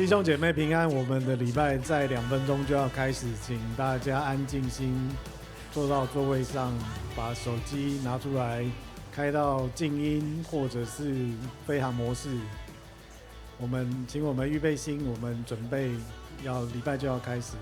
弟兄姐妹平安，我们的礼拜在2分钟就要开始，请大家安静心，坐到座位上，把手机拿出来，开到静音或者是飞行模式。请我们预备心，我们准备礼拜就要开始。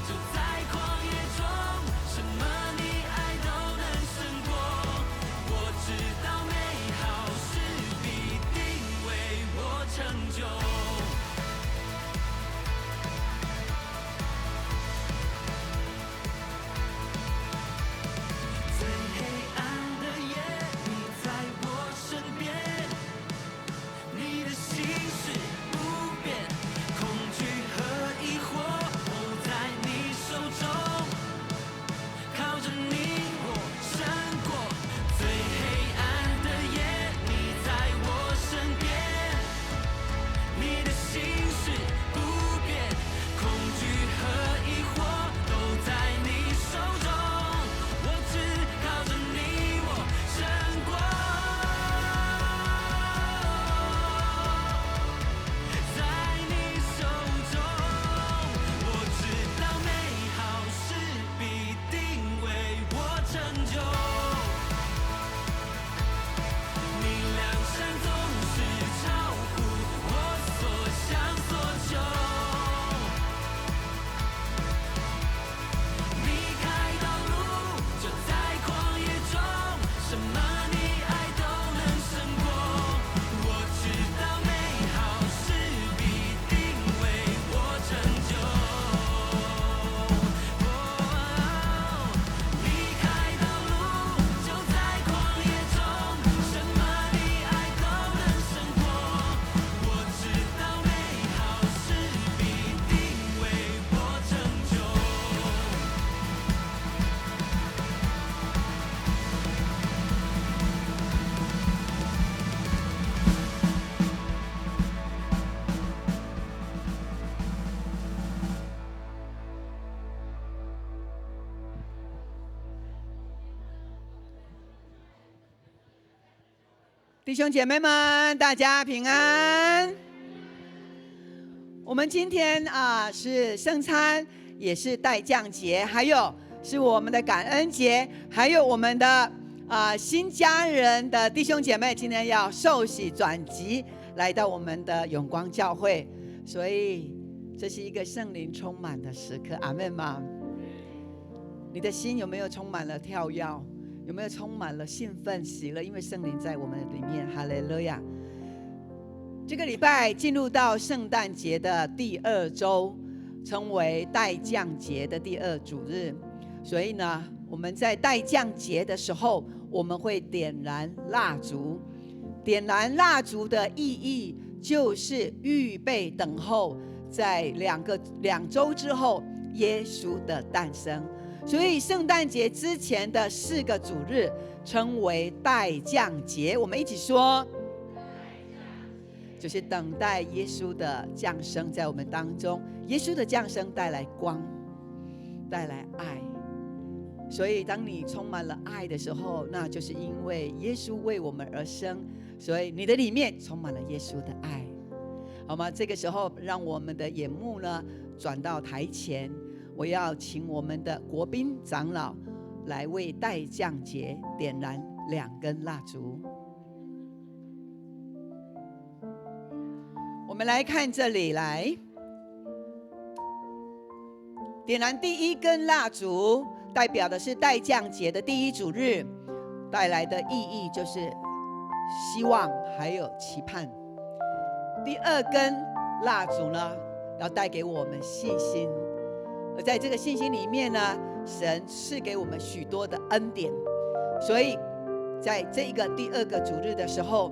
就弟兄姐妹们，大家平安。我们今天是圣餐，也是代降节，还有是我们的感恩节，还有我们的新家人的弟兄姐妹今天要受洗转籍来到我们的永光教会，所以这是一个圣灵充满的时刻。阿们吗？你的心有没有充满了跳跃？有没有充满了兴奋喜乐？因为圣灵在我们里面。哈利路亚。这个礼拜进入到圣诞节的第2周，称为代降节的第2主日。所以呢，我们在代降节的时候，我们会点燃蜡烛。点燃蜡烛的意义就是预备等候在2周之后耶稣的诞生。所以圣诞节之前的4个主日称为代降节。我们一起说，就是等待耶稣的降生在我们当中。耶稣的降生带来光，带来爱。所以当你充满了爱的时候，那就是因为耶稣为我们而生，所以你的里面充满了耶稣的爱，好吗？这个时候让我们的眼目呢转到台前，我要请我们的国宾长老来为代降节点燃2根蜡烛。我们来看这里，来点燃第1根蜡烛，代表的是代降节的第1主日带来的意义，就是希望还有期盼。第2根蜡烛呢，要带给我们信心。而在这个信心里面呢，神赐给我们许多的恩典，所以在这一个第2个主日的时候，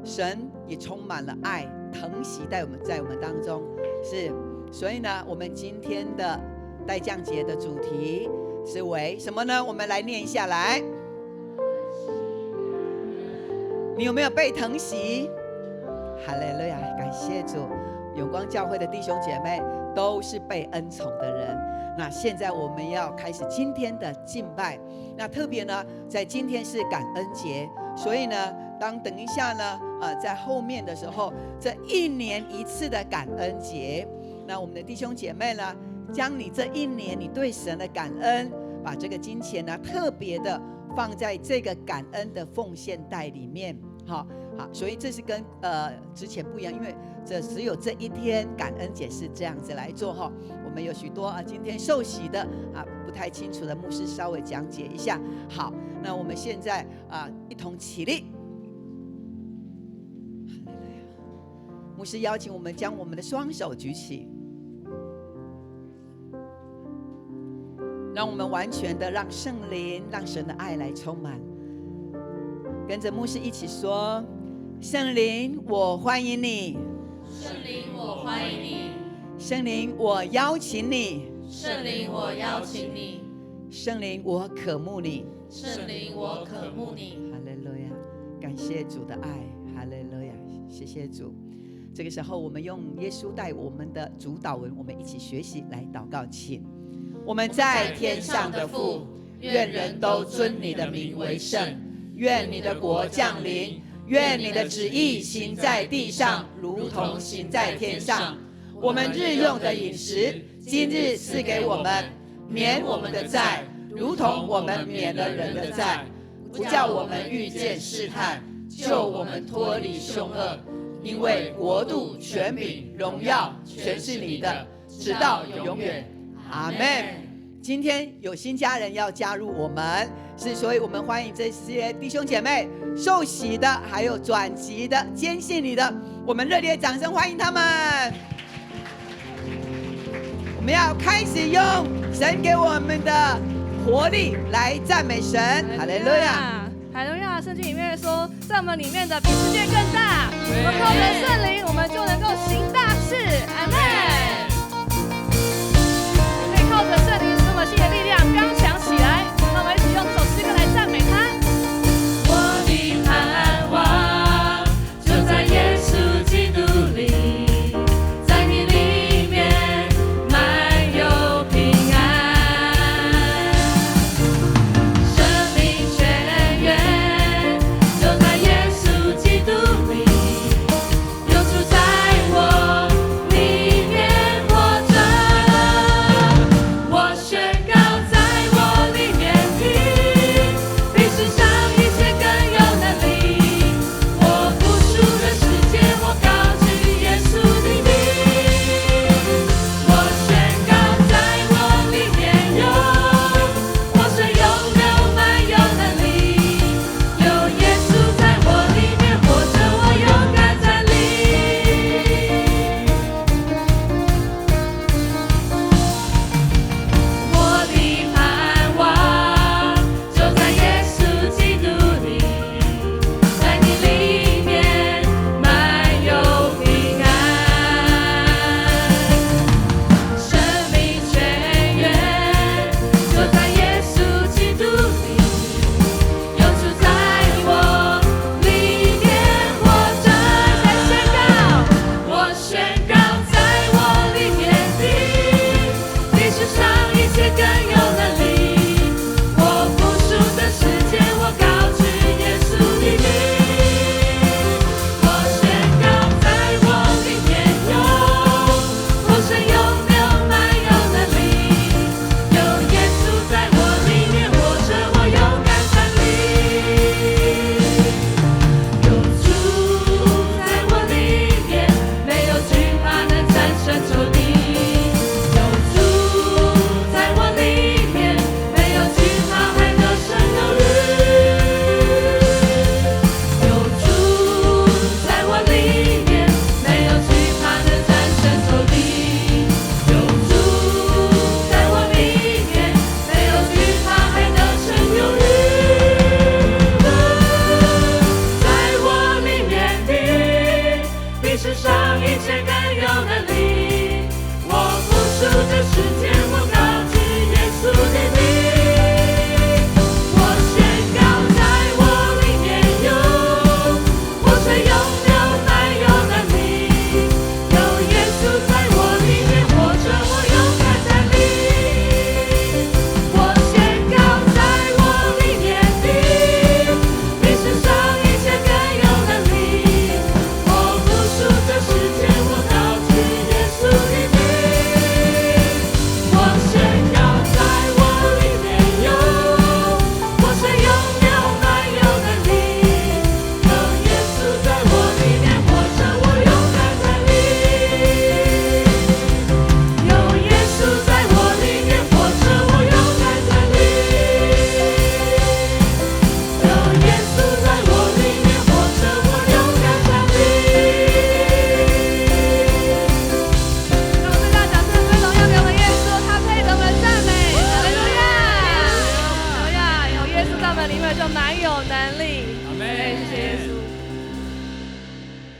神也充满了爱，疼惜在我们当中。所以呢，我们今天的代降节的主题是为什么呢？我们来念一下来。你有没有被疼惜？哈利路亚，感谢主。永光教会的弟兄姐妹都是被恩宠的人。那现在我们要开始今天的敬拜。那特别呢，在今天是感恩节，所以呢，等一下呢，在后面的时候，这1年1次的感恩节，那我们的弟兄姐妹呢，将你这1年你对神的感恩，把这个金钱呢，特别的放在这个感恩的奉献袋里面。好，所以这是跟之前不一样，因为只有这一天感恩节是这样子来做哈。我们有许多今天受洗的不太清楚的牧师稍微讲解一下。好，那我们现在一同起立。牧师邀请我们将我们的双手举起，让我们完全的让圣灵、让神的爱来充满。跟着牧师一起说：圣灵，我欢迎你；圣灵，我欢迎你；圣灵，我邀请你；圣灵，我邀请你；圣灵，我渴慕你；圣灵，我渴慕你。哈利路亚，感谢主的爱，哈利路亚，谢谢主。这个时候，我们用耶稣带我们的主导文，我们一起学习来祷告，请。我们在天上的父，愿人都尊你的名为圣。愿你的国降临，愿你的旨意行在地上，如同行在天上。我们日用的饮食，今日赐给我们，免我们的债，如同我们免了人的债，不叫我们遇见试探，救我们脱离凶恶。因为国度、权柄、荣耀，全是你的，直到永远。阿们。今天有新家人要加入我们，所以我们欢迎这些弟兄姐妹受洗的，还有转籍的、坚信你的，我们热烈掌声欢迎他们。我们要开始用神给我们的活力来赞美神。哈利路亚，哈利路亚。圣经里面说，在我们里面的比世界更大。我们靠着圣灵，我们就能够行大事。阿们。可以靠着圣灵这么新的力量刚强起来。那我们一起用这首诗歌来赞美他。我的盼望就在耶稣基督里，在你里面满有平安，生命泉源就在耶稣基督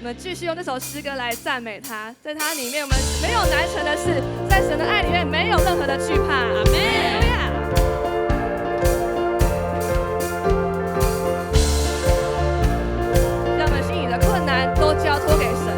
们继续用这首诗歌来赞美他，在他里面我们没有难成的事，在神的爱里面没有任何的惧怕。阿们。让我们心里的困难都交托给神。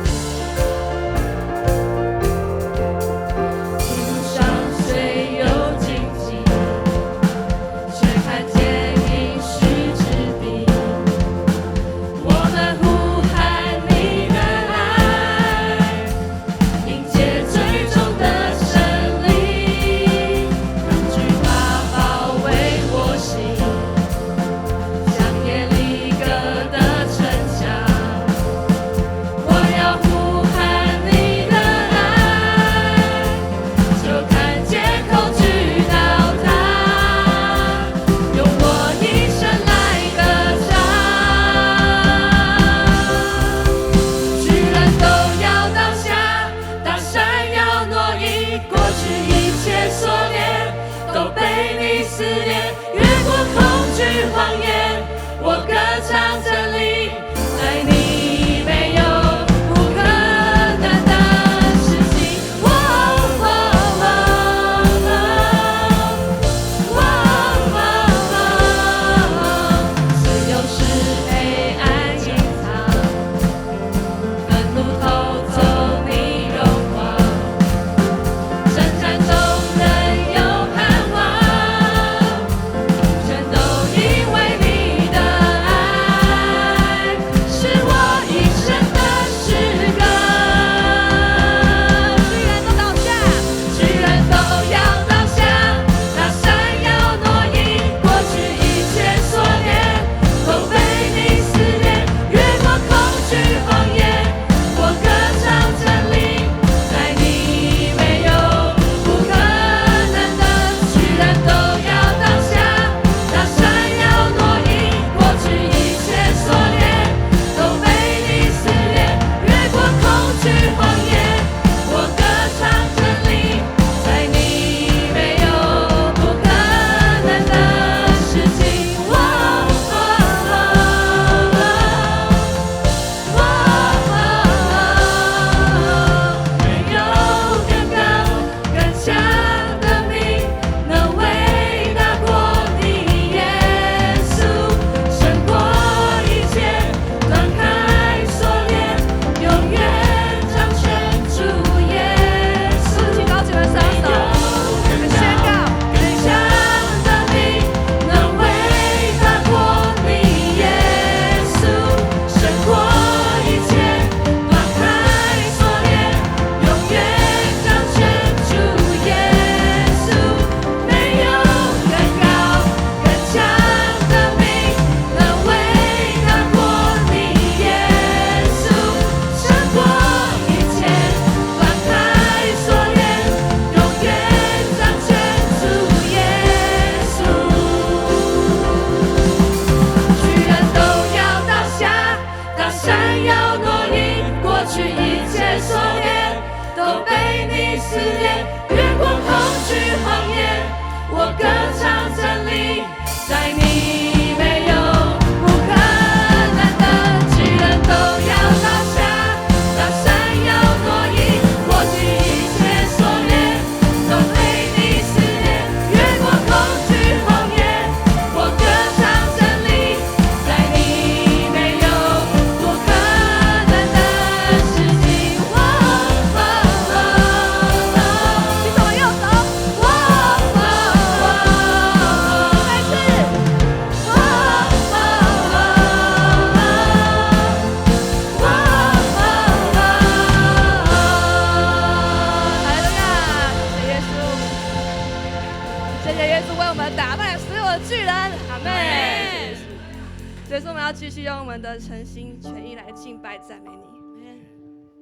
继续用我们的诚心全意来敬拜赞美你。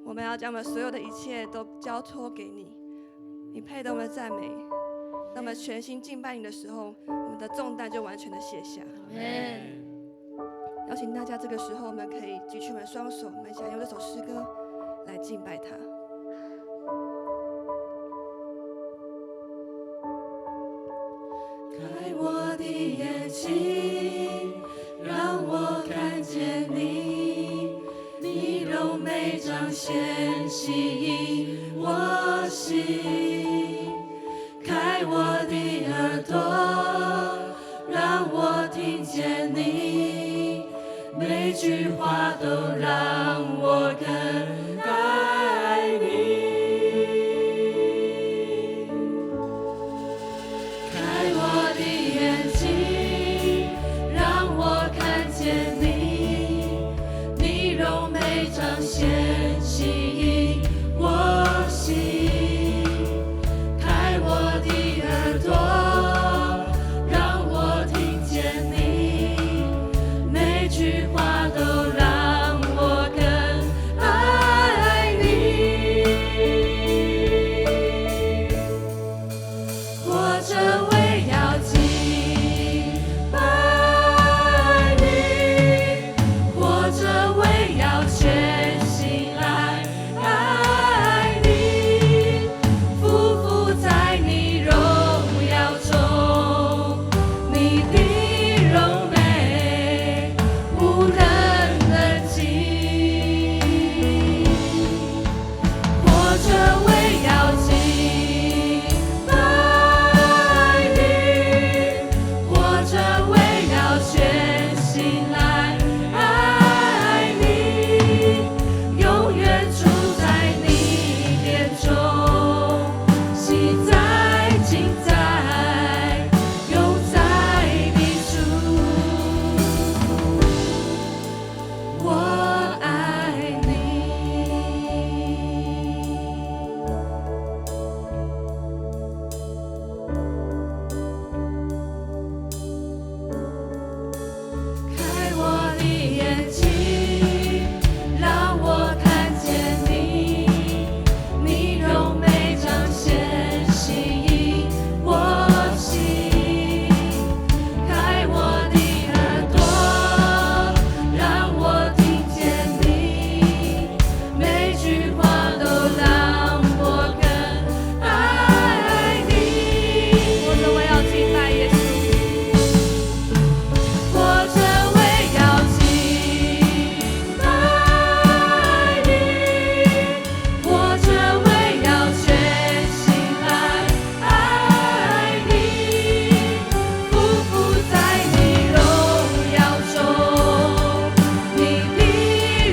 我们要将我们所有的一切都交托给你，你配得我们的赞美。当我们全心敬拜你的时候，我们的重担就完全的卸下。邀请大家这个时候，我们可以举起我们的双手，我们一起来用这首诗歌来敬拜他。开我的眼睛，让我看见你，你柔美彰显吸引我心，开我的耳朵，让我听见你，每句话都让我更爱你。开我的眼睛，让我看见你，你柔美彰显吸引我心。开我的耳朵，让我听见你，每句话都让我更爱你。活着为要敬拜你，活着为要全心来爱你，匍匐在你荣耀中，你的柔美无人能及。活着为要敬拜你，活着为要全心来爱你，永远住在你殿中，喜在今在，永在你主。我爱你。开我的眼睛，让我看见你，你柔美彰显吸引我心。开我的耳朵，让我听见你，每句话都让我更爱你。活着为要敬拜耶稣。活着为要敬拜你，活着为要全心来爱你，匍匐在你荣耀中，你的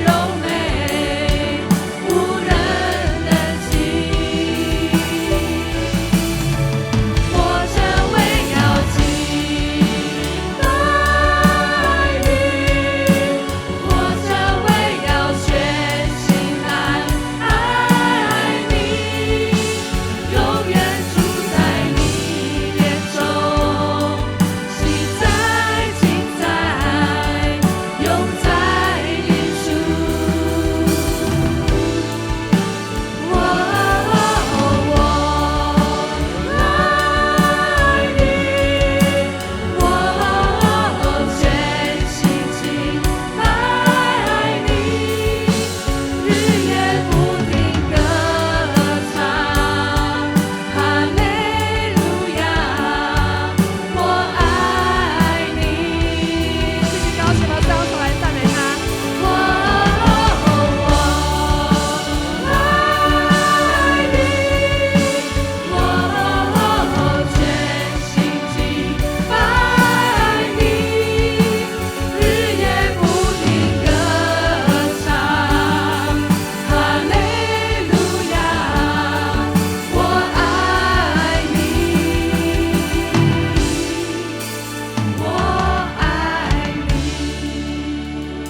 柔美无人能及。活着为要敬拜你，活着为要全心来爱你，永远住在你殿中，喜在今在，永在你主。我爱你，我全心敬拜你，日夜不停歌唱，哈利路亚，我爱你。继续高举了双手来赞美他。我爱你，我全心敬拜你，日夜不停歌唱，哈利路亚，我爱你，我爱你。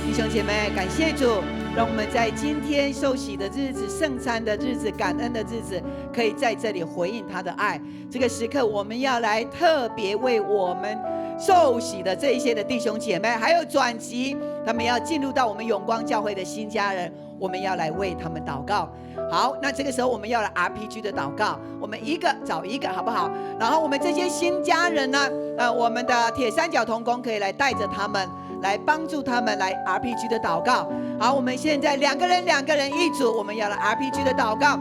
弟兄姐妹，感谢主，让我们在今天受洗的日子、圣餐的日子、感恩的日子，可以在这里回应他的爱。这个时刻，我们要来特别为我们受洗的这一些的弟兄姐妹，还有转籍，他们要进入到我们永光教会的新家人，我们要来为他们祷告。好，那这个时候我们要来 RPG 的祷告，我们一个找一个，好不好？然后我们这些新家人呢，我们的铁三角同工可以来带着他们，来帮助他们来 RPG 的祷告。好，我们现在两个人一组，我们要来 RPG 的祷告，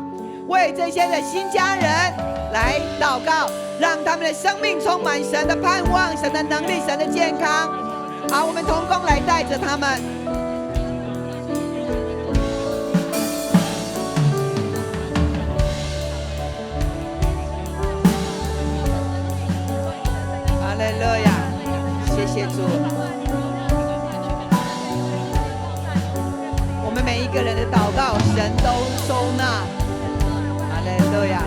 为这些的新家人来祷告，让他们的生命充满神的盼望、神的能力、神的健康。好，我们同工来带着他们。主。我们每一个人的祷告，神都收纳。哈利路亚。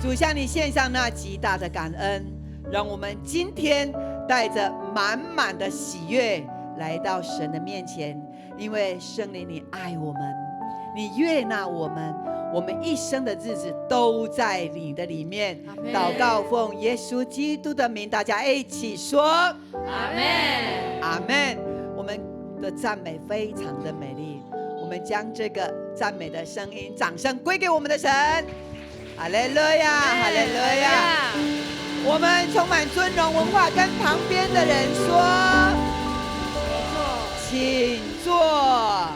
主向你献上那极大的感恩，让我们今天带着满满的喜悦来到神的面前，因为圣灵你爱我们，你悦纳我们，我们一生的日子都在你的里面。祷告奉耶稣基督的名，大家一起说阿们，阿们。我们的赞美非常的美丽，我们将这个赞美的声音掌声归给我们的神。哈利路亚，哈利路亚！我们充满尊荣文化，跟旁边的人说：“请坐。”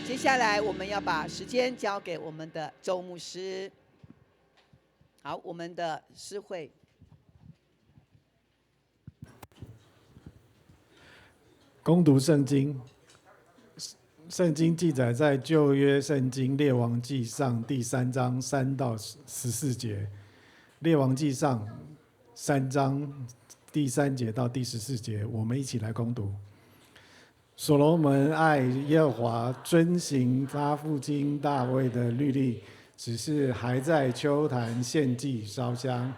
接下来我们要把时间交给我们的周牧师。好，我们的诗会。攻读圣经。圣经记载在旧约圣经列王记上第3章3到14节，列王记上3章第3节到第14节，我们一起来攻读。所罗门爱耶和华，遵行他父亲大卫的律例，只是还在丘坛献祭烧香。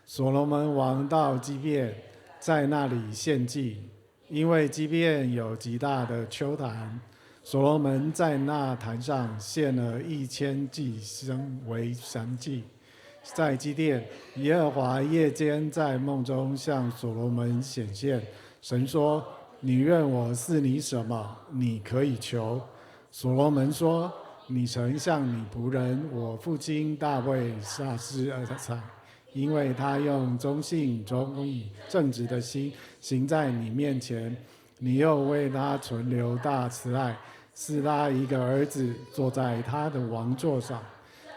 所罗门王到基遍，在那里献祭，因为基遍有极大的丘坛。所罗门在那坛上献了1000祭牲为燔祭，在基甸，耶和华夜间在梦中向所罗门显现，神说：“你愿我赐你什么？你可以求。”所罗门说：“你曾向你仆人我父亲大卫下施而财，因为他用忠信、忠义、正直的心行在你面前，你又为他存留大慈爱，赐他一个儿子坐在他的王座上，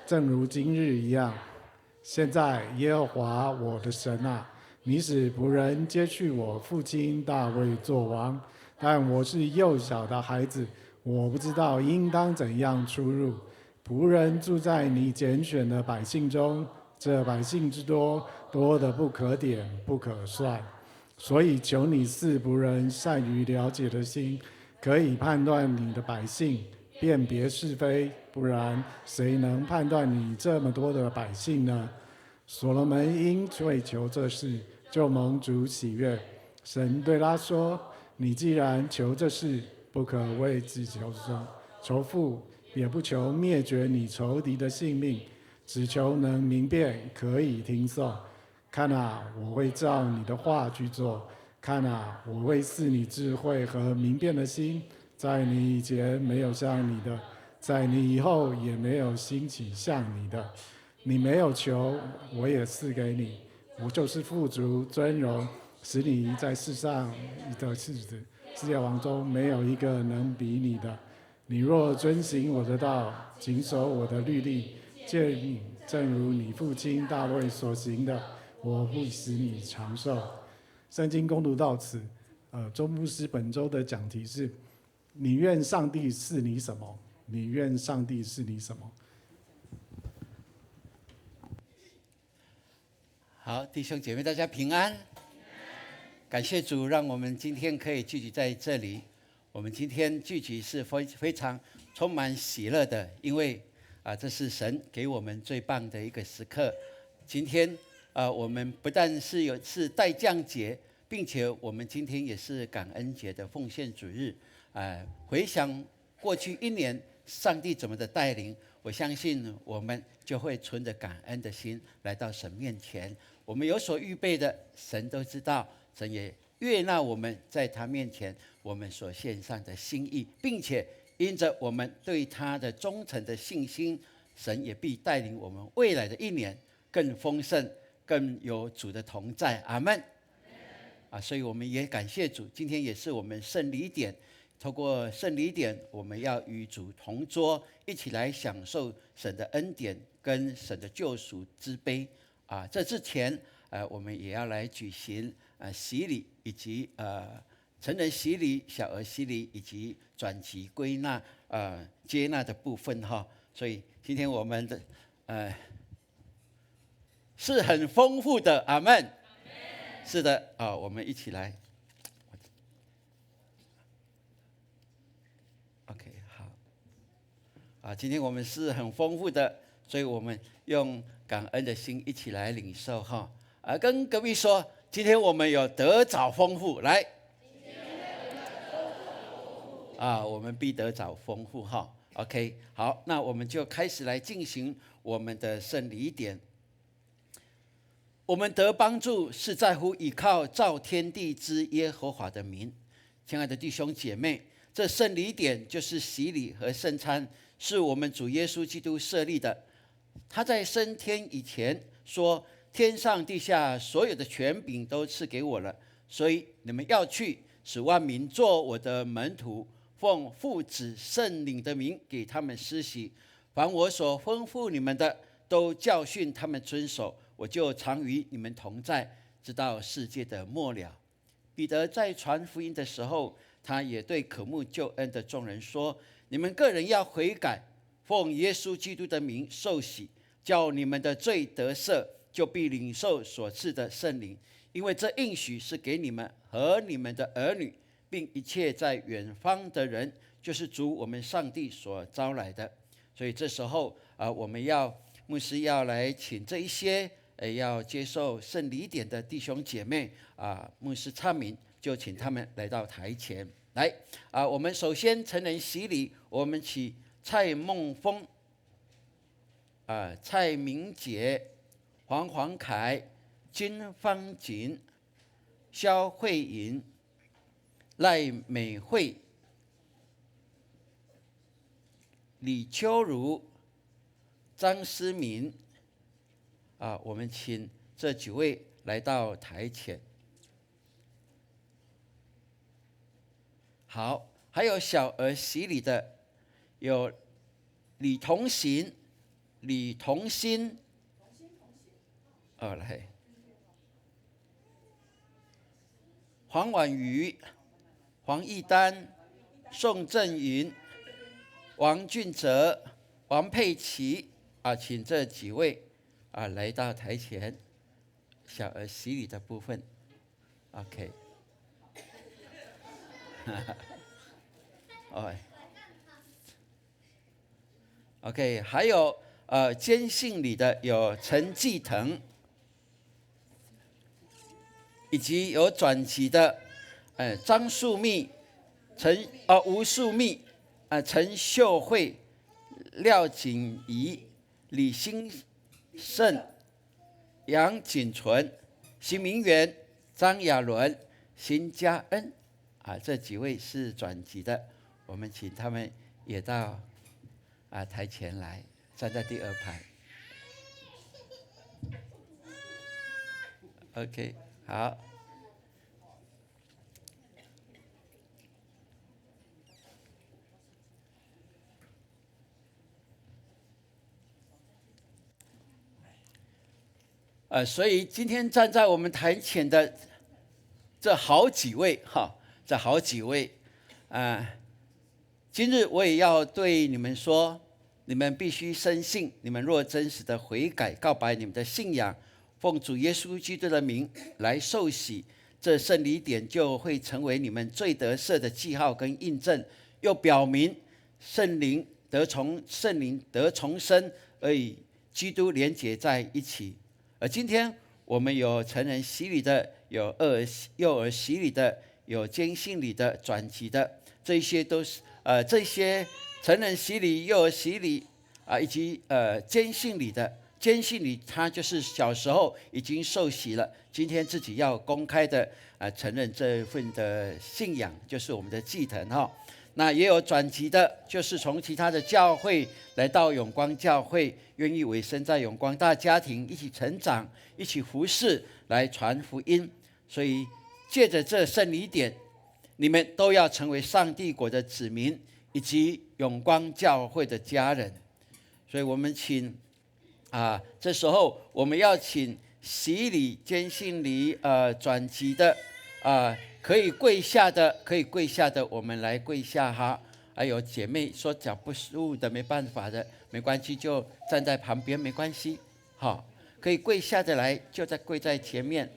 正如今日一样。现在耶和华我的神啊，你使仆人接续我父亲大卫做王，但我是幼小的孩子，我不知道应当怎样出入。仆人住在你拣选的百姓中，这百姓之多，多得不可点，不可算。所以求你赐仆人善于了解的心，可以判断你的百姓，辨别是非，不然谁能判断你这么多的百姓呢？所罗门因为求这事，就蒙主喜悦。神对他说：“你既然求这事，不可为自己求富，也不求灭绝你仇敌的性命，只求能明辨，可以听颂。看啊，我会照你的话去做。看啊，我会赐你智慧和明辨的心。在你以前没有像你的，在你以后也没有兴起像你的。你没有求，我也赐给你。我就是富足尊荣，使你在世上的日子，世界王中没有一个能比你的。你若遵行我的道，谨守我的律例，正如你父亲大卫所行的，我必使你长寿。”圣经攻读到此，周牧师本周的讲题是：你愿上帝赐你什么？你愿上帝赐你什么？好，弟兄姐妹，大家平安。感谢主，让我们今天可以聚集在这里。我们今天聚集是非常充满喜乐的，因为这是神给我们最棒的一个时刻。今天我们不但是代降节，并且我们今天也是感恩节的奉献主日。回想过去一年上帝怎么的带领，我相信我们就会存着感恩的心来到神面前。我们有所预备的，神都知道，神也悦纳我们在他面前我们所献上的心意，并且因着我们对他的忠诚的信心，神也必带领我们未来的一年更丰盛，更有主的同在。阿们。所以我们也感谢主，今天也是我们圣礼典，透过圣礼典，我们要与主同桌，一起来享受神的恩典跟神的救赎之杯。这之前，我们也要来举行洗礼，以及成人洗礼、小儿洗礼，以及转籍归纳、接纳的部分哈。所以今天我们的是很丰富的，阿们。是的，我们一起来。OK， 好。今天我们是很丰富的，所以我们用感恩的心一起来领受哈。跟隔壁说，今天我们有得早丰富，来。我们必得早丰富哈。OK， 好，那我们就开始来进行我们的圣礼典。我们得帮助是在乎依靠造天地之耶和华的名。亲爱的弟兄姐妹，这圣礼典就是洗礼和圣餐，是我们主耶稣基督设立的。他在升天以前说，天上地下所有的权柄都赐给我了，所以你们要去，使万民做我的门徒，奉父子圣灵的名给他们施洗，凡我所吩咐你们的，都教训他们遵守，我就常与你们同在，直到世界的末了。彼得在传福音的时候，他也对渴慕救恩的众人说：你们个人要悔改，奉耶稣基督的名受洗，叫你们的罪得赦，就必领受所赐的圣灵。因为这应许是给你们和你们的儿女，并一切在远方的人，就是主我们上帝所招来的。所以这时候我们牧师要来请这一些要接受圣礼典的弟兄姐妹牧师唱名，就请他们来到台前来。我们首先成人洗礼，我们请蔡梦峰、蔡明杰、黄黄凯、金芳锦、肖慧莹、赖美惠、李秋如、张思明。我们请这几位来到台前。好，还有小儿洗礼的有李同行、李同心，来，黄婉瑜、黄义丹、宋振云、王俊哲、王佩琪请这几位来到台前，小儿洗礼的部分 ，OK。OK， 还有坚信礼的有陈继腾，以及有转籍的张素密、吴素密、陈秀慧、廖锦怡、李兴盛、杨锦纯、邢明元、张亚伦、邢嘉恩。这几位是转籍的，我们请他们也到台前来，站在第2排。OK， 好。所以今天站在我们台前的这好几位今日我也要对你们说，你们必须深信，你们若真实的悔改，告白你们的信仰，奉主耶稣基督的名来受洗，这圣礼典就会成为你们罪得赦的记号跟印证，又表明圣灵得重生，而与基督连结在一起。而今天我们有成人洗礼的，有幼儿洗礼的，有坚信礼的、转籍的，这些都是这些成人洗礼、幼儿洗礼以及坚信礼的。坚信礼他就是小时候已经受洗了，今天自己要公开的承认这份的信仰，就是我们的祭坛哈。那也有转籍的，就是从其他的教会来到永光教会，愿意委身在永光大家庭，一起成长，一起服侍，来传福音。所以借着这圣礼典，你们都要成为上帝国的子民，以及永光教会的家人。所以我们请这时候我们要请洗礼、坚信礼、转籍的可以跪下的，我们来跪下哈。还有姐妹说脚不舒服的，没办法的，没关系，就站在旁边，没关系。好，可以跪下的来，就在跪在前面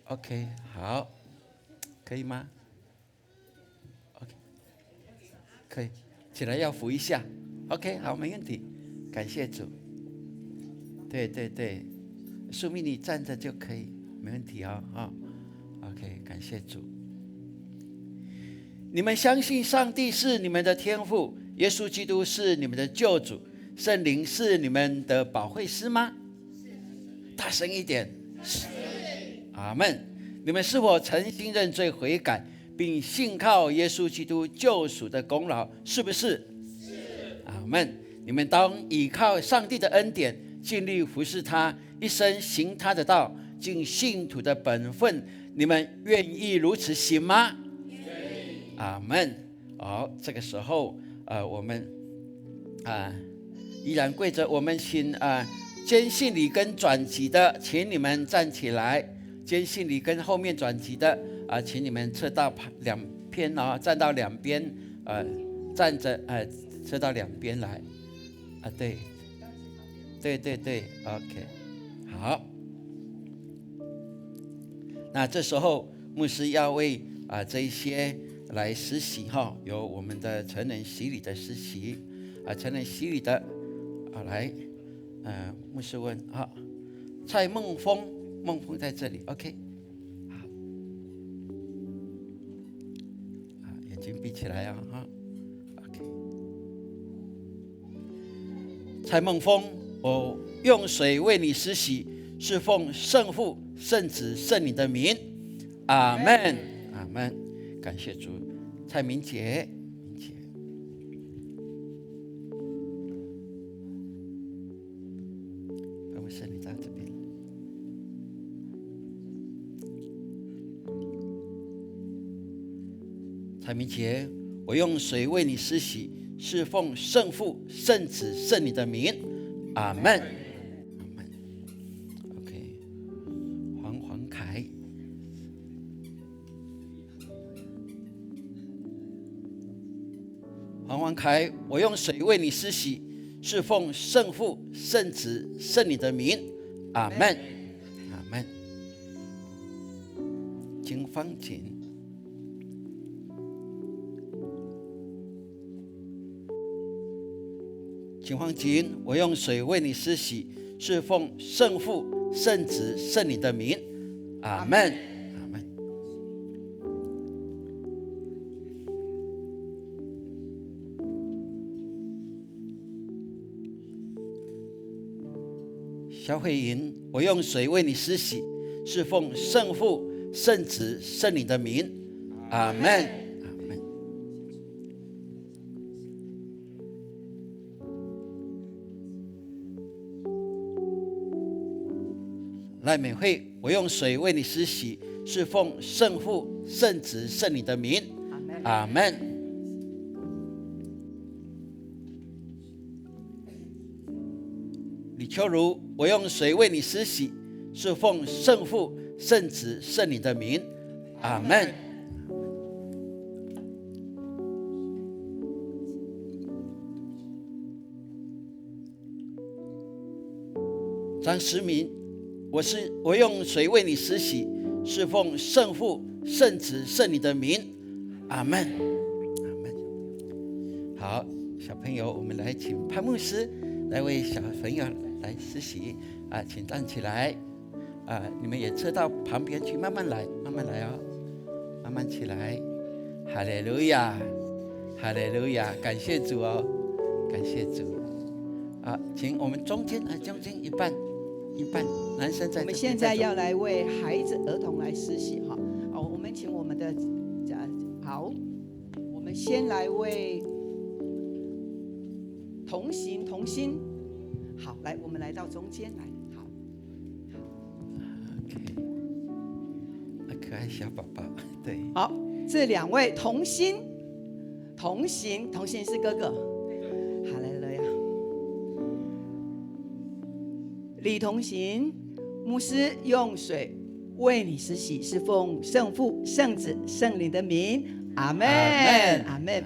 OK， 好，可以吗 ？OK， 可以，起来要扶一下。OK， 好，没问题，感谢主。对，苏密你站着就可以。没问题OK， 感谢主。你们相信上帝是你们的天父，耶稣基督是你们的救主，圣灵是你们的保惠师吗？大声一点。是。阿们。你们是否诚心认罪悔改，并信靠耶稣基督救赎的功劳？是不是？是。阿们。你们当倚靠上帝的恩典，尽力服侍他，一生行他的道，尽信徒的本分。你们愿意如此行吗？愿意。阿们。好，这个时候我们依然跪着，我们请坚信礼跟转籍的，请你们站起来。坚信礼跟后面转籍的请你们撤到两边站到两边站着撤到两边来对 OK， 好。那这时候牧师要为这一些来实习有我们的成人洗礼的实习成人洗礼的来牧师问蔡梦峰在这里 OK， 好眼睛闭起来OK。蔡梦峰，用水为你施洗，是奉圣父、圣子、圣灵的名。阿门，阿门。感谢主。蔡明杰，拜牧师，你在这边。蔡明杰，我用水为你施洗，是奉圣父、圣子、圣灵的名。阿门，阿门。OK， 黄凯，黄凯，我用水为你施洗，是奉圣父、圣子、圣灵的名。阿门，阿门。金芳锦。金黄锦，我用水为你施洗，是奉圣父、圣子、圣灵的名。阿门，阿门。肖慧莹，我用水为你施洗，是奉圣父、圣子、圣灵的名。阿门。赖美惠，我用水为你施洗，是奉圣父、圣子、圣灵的名。阿门。李秋如，我用水为你施洗，是奉圣父、圣子、圣灵的名。阿门。张时明，我用水为你施洗，是奉圣父、圣子、圣灵的名。阿门，阿门。好，小朋友，我们来请潘牧师来为小朋友来施洗啊，请站起来啊，你们也撤到旁边去，慢慢来，慢慢来哦，慢慢起来。哈利路亚，哈利路亚，感谢主哦，感谢主。啊，请我们中间一半。男生在。我们现在要来为孩子、儿童来施洗哈。好，我们请我们的好，我们先来为同心。好，来，我们来到中间来。好。OK， 可爱小宝宝，对。好，这两位同心是哥哥。好，来了呀。李同行，牧师用水为你施洗，是奉圣父、圣子、圣灵的名。阿门，阿门。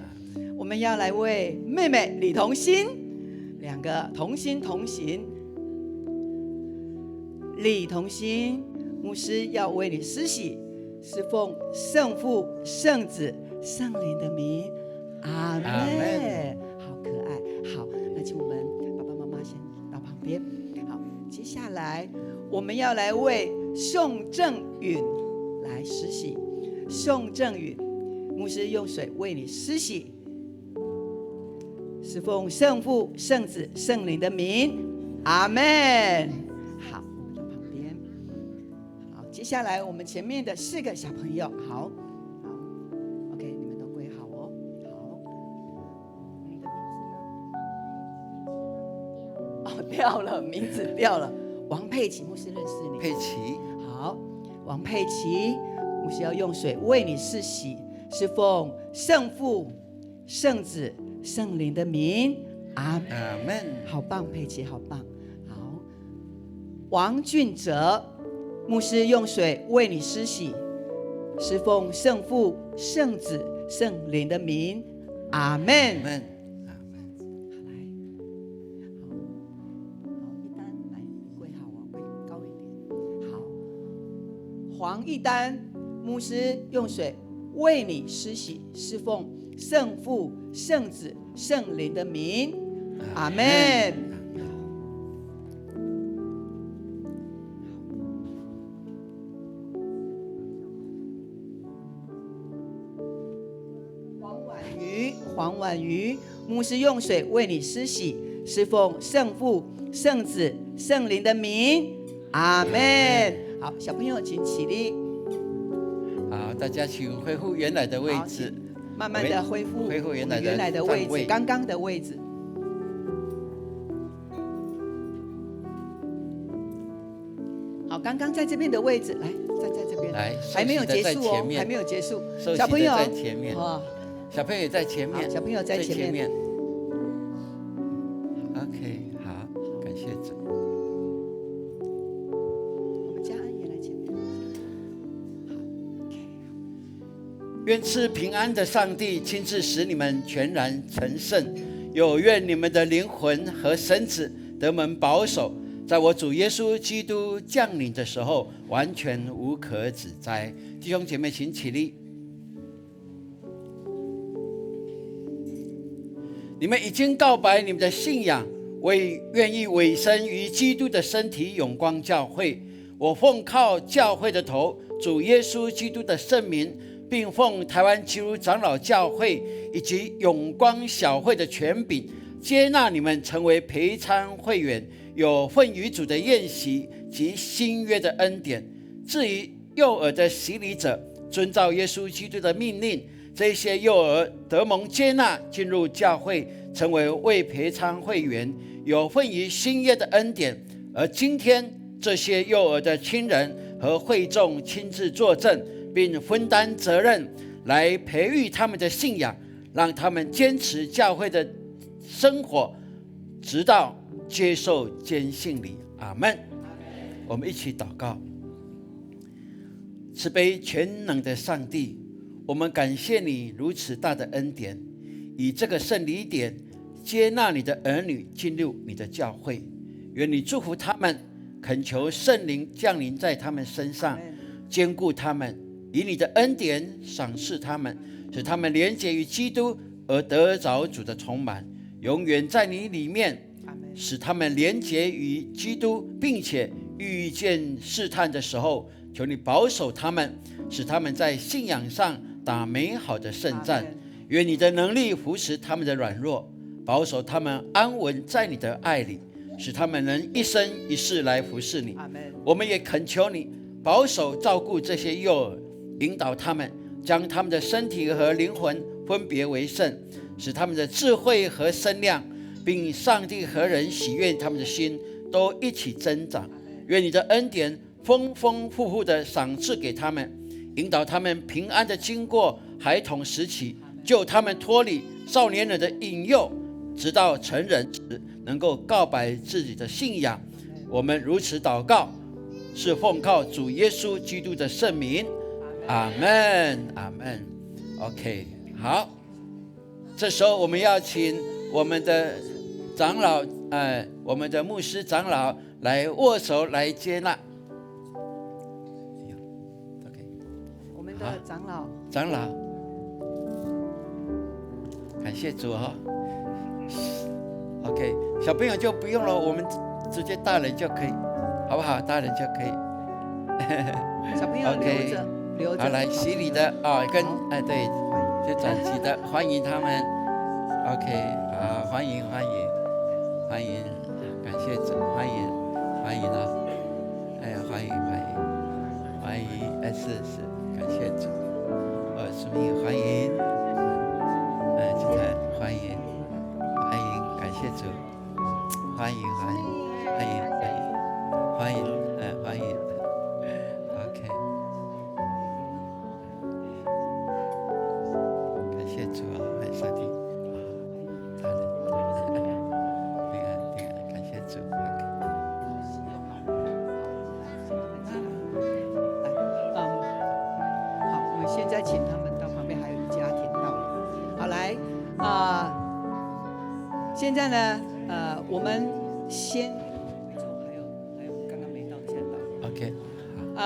我们要来为妹妹李同心，两个同心同行。李同心，牧师要为你施洗，是奉圣父、圣子、圣灵的名。阿门。好可爱。好，那请我们爸爸妈妈先到旁边。接下来我们要来为宋正允来施洗。宋正允，牧师用水为你施洗，是奉圣父、圣子、圣灵的名。阿门。好，我们到旁边。好，接下来我们前面的4个小朋友，好 OK， 你们都归好哦。好，你的名字呢？掉了，名字掉了。王佩琪，牧师认识你。佩琪，好，王佩琪，牧师要用水为你施洗，是奉圣父、圣子、圣灵的名。阿门。好棒，佩琪，好棒。好，王俊哲，牧师用水为你施洗，是奉圣父、圣子、圣灵的名。阿门。黄义丹，牧师用水为你施洗，是奉圣父、圣子、圣灵的名。阿门。黄婉瑜，牧师用水为你施洗，是奉圣父、圣子、圣灵的名，阿门。好，小朋友请起立。好，大家请恢复原来的位置，慢慢的恢复原来的位置，站位刚刚的位置。好，刚刚在这边的位置，来站在这边。来，还没有结束哦，还没有结束。小朋友在前面，小朋友也在前面，小朋友在前面。OK， 好，感谢主。我们家安也来前面。愿赐平安的上帝亲自使你们全然成圣，有愿你们的灵魂和身子得蒙保守，在我主耶稣基督降临的时候，完全无可指摘。弟兄姐妹，请起立。你们已经告白你们的信仰，为愿意委身于基督的身体永光教会。我奉靠教会的头主耶稣基督的圣名，并奉台湾基督长老教会以及永光小会的权柄，接纳你们成为陪参会员，有份于主的宴席及新约的恩典。至于幼儿的洗礼者，遵照耶稣基督的命令，这些幼儿得蒙接纳进入教会，成为为陪参会员，有份于新约的恩典。而今天这些幼儿的亲人和会众亲自作证，并分担责任，来培育他们的信仰，让他们坚持教会的生活，直到接受坚信礼。阿们。我们一起祷告。慈悲全能的上帝，我们感谢你如此大的恩典，以这个圣礼点接纳你的儿女进入你的教会。愿你祝福他们，恳求圣灵降临在他们身上，坚固他们，以你的恩典赏赐他们，使他们连结于基督，而得着主的充满，永远在你里面，使他们连结于基督，并且遇见试探的时候，求你保守他们，使他们在信仰上打美好的胜战。愿你的能力扶持他们的软弱，保守他们安稳在你的爱里，使他们能一生一世来服侍你。我们也恳求你保守照顾这些幼儿，引导他们，将他们的身体和灵魂分别为圣，使他们的智慧和身量，并上帝和人喜悦他们的心都一起增长。愿你的恩典丰丰富富的赏赐给他们，引导他们平安的经过孩童时期，救他们脱离少年人的引诱，直到成人时能够告白自己的信仰。我们如此祷告，是奉靠主耶稣基督的圣名。阿们，阿们。OK， 好，这时候我们要请我们的长老，我们的牧师长老来握手来接纳。我们的长老，感谢主哈。OK， 小朋友就不用了，我们直接大人就可以，好不好？大人就可以。小朋友留着。好，来洗礼的对，就转机的，欢迎他们。OK， 好，欢迎，感谢主，欢迎啊！欢迎，是，感谢主，是欢迎，今天欢迎，感谢主，欢迎，OK， 感谢主啊，上帝。再请他们到旁边，还有家庭到。好，来现在呢，我们先还有刚刚没到的，现在到。OK，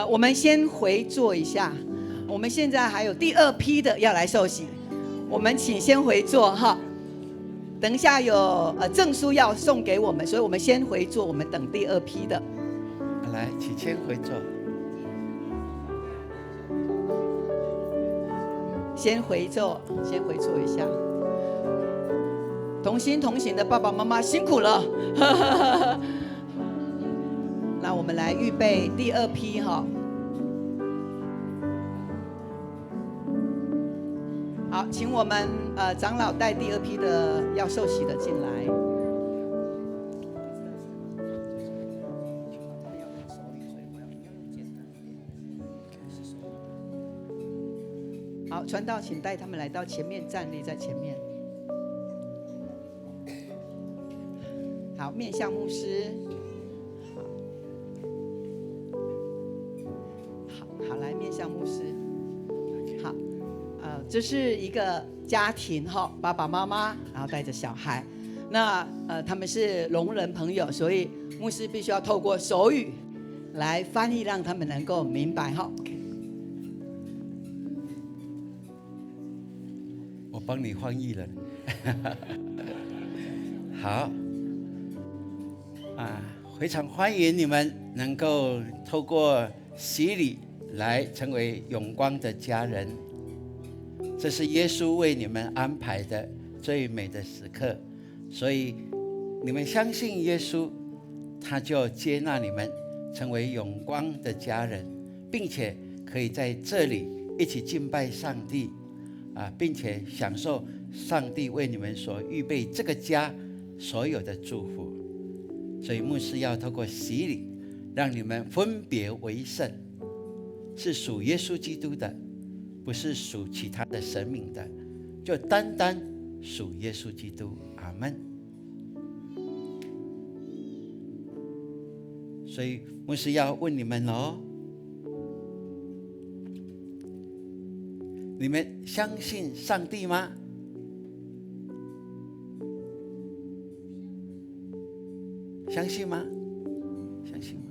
我们先回坐一下。我们现在还有第二批的要来受洗，我们请先回坐哈。等一下有证书要送给我们，所以我们先回坐，我们等第二批的。来，请先回坐。先回坐一下。同心同行的爸爸妈妈辛苦了。们来预备第2批哈。好，请我们长老带第2批的要受洗的进来。好，传道，请带他们来到前面，站立在前面。好，面向牧师。好，来面向牧师。好，这是一个家庭哈，爸爸妈妈，然后带着小孩。那他们是聋人朋友，所以牧师必须要透过手语来翻译，让他们能够明白哈。我帮你翻译了。好，非常欢迎你们能够透过洗礼来成为永光的家人。这是耶稣为你们安排的最美的时刻，所以你们相信耶稣，他就接纳你们成为永光的家人，并且可以在这里一起敬拜上帝，并且享受上帝为你们所预备这个家所有的祝福。所以牧师要透过洗礼，让你们分别为圣，是属耶稣基督的，不是属其他的神明的，就单单属耶稣基督。阿们。所以牧师要问你们哦，你们相信上帝吗？相信吗？相信吗？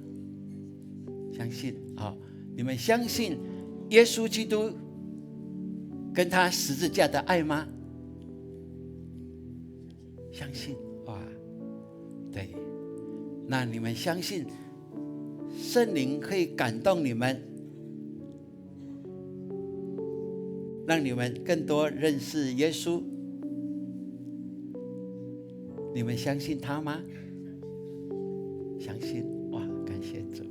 相信。好，你们相信耶稣基督跟他十字架的爱吗？相信。哇，对。那你们相信圣灵可以感动你们，让你们更多认识耶稣？你们相信他吗？相信。哇，感谢主。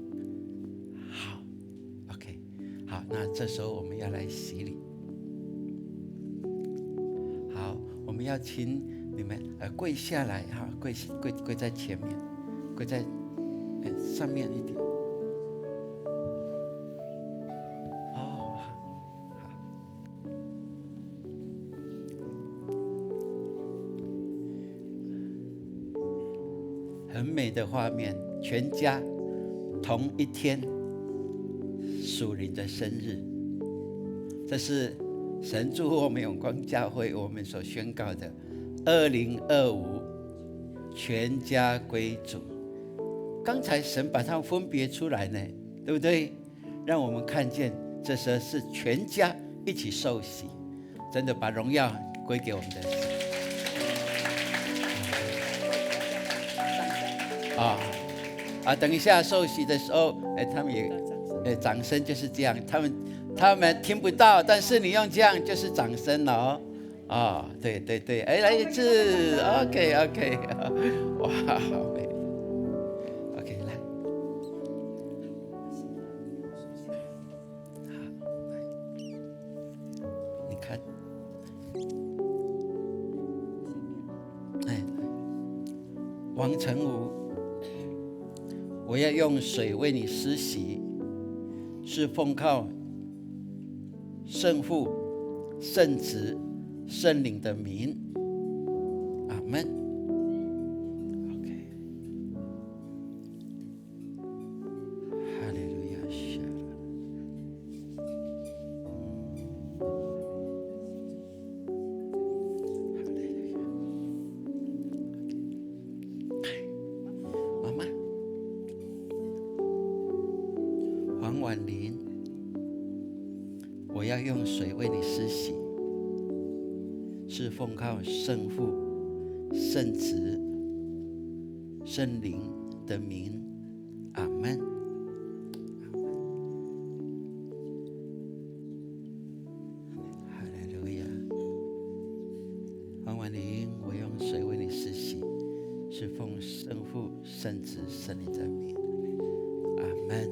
好 ，OK， 好，那这时候我们要来洗礼。好，我们要请你们跪下来哈，跪在前面，跪在上面一点。哦，好。很美的画面，全家同一天属灵的生日，这是神祝福我们永光教会我们所宣告的2025全家归主。刚才神把他们分别出来呢，对不对？让我们看见这时候是全家一起受洗，真的把荣耀归给我们的神。等一下受洗的时候，他们也掌声就是这样，他们听不到，但是你用这样就是掌声了哦。对对对，来一次 ，OK， 哇，好美 ，OK， 来，好，你看，王成武。我要用水为你施洗，是奉靠圣父、圣子、圣灵的名。阿们。OK， 哈利路亚，哈利路亚。妈妈。黄婉玲，我要用水为你施洗，是奉靠圣父、圣子、圣灵的名。阿们。哈利路亚。黄婉玲，我用水为你施洗，是奉圣父、圣子、圣灵的名。阿门。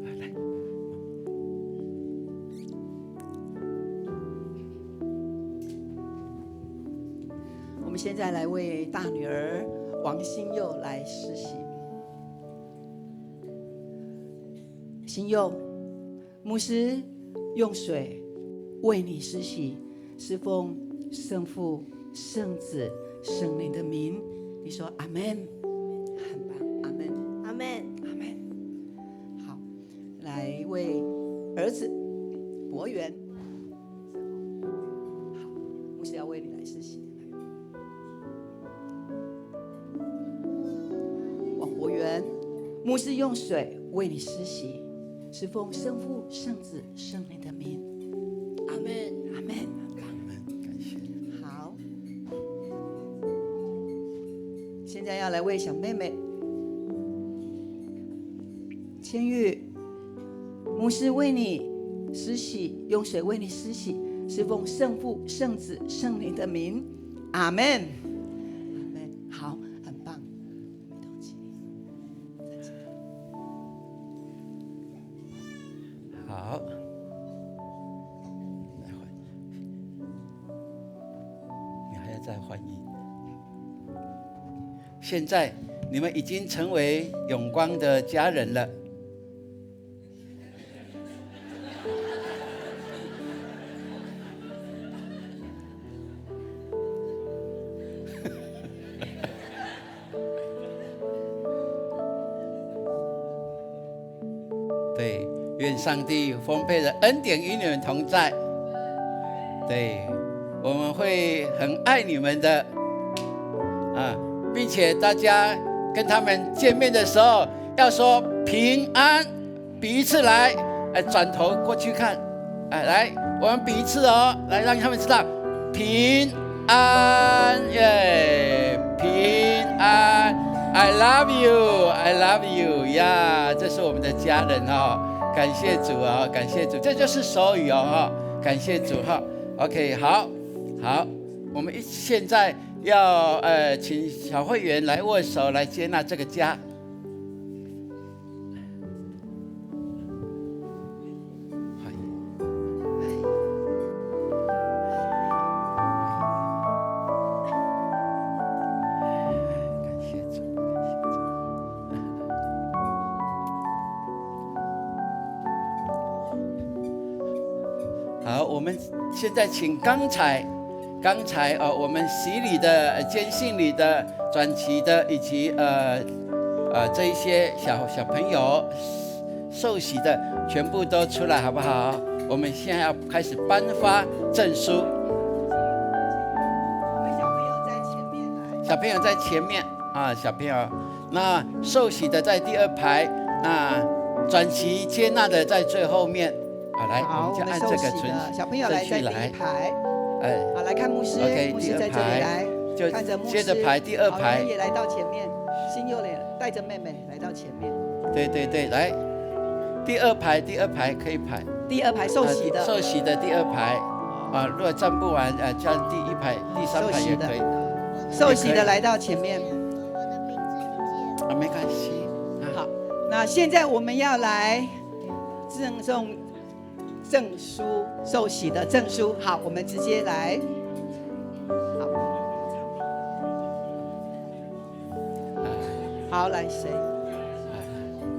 来，我们现在来为大女儿王心佑来施洗。心佑，牧师用水为你施洗，是奉圣父、圣子、圣灵的名。你说阿门，很棒，阿门，阿门。阿门。好，来为儿子博源。好，牧师要为你来施洗。王博源，牧师用水为你施洗，是奉圣父、圣子、圣灵的名。阿门。阿门。感谢。好，现在要来为小妹妹千玉，牧师为你施洗，用水为你施洗，是奉圣父、圣子、圣灵的名。阿门。阿门。好，很棒。我们一同起立，站起来。好，来换，你还要再换衣。现在你们已经成为永光的家人了。对，愿上帝丰沛的恩典与你们同在。对，我们会很爱你们的啊，并且大家跟他们见面的时候要说平安，比一次来，转头过去看，来，我们比一次哦，来让他们知道平安耶，平安。I love you, I love you 呀，这是我们的家人哦，感谢主啊，感谢主，这就是手语哦，感谢主哈。OK， 好，我们现在要请小会员来握手，来接纳这个家。好，我们现在请刚才我们洗礼的、坚信礼的、转期的，以及这一些小朋友受洗的，全部都出来好不好？我们现在要开始颁发证书。我们小朋友在前面来。小朋友在前面啊，小朋友，那受洗的在第二排，那转期接纳的在最后面。好，来，好，我们就按这个顺序小朋友来在第一排。好，来看牧师， OK， 牧师在这里来，就看着牧师，接着排第二排，好，你们也来到前面，新幼脸带着妹妹来到前面。对，来，第二排可以排。第二排受洗的，受洗的第二排啊，如果站不完，叫第一排、第三排也可以。受洗的来到前面。啊，没关系。好，那现在我们要来赠送证书，受洗的证书。好，我们直接来。好，来谁？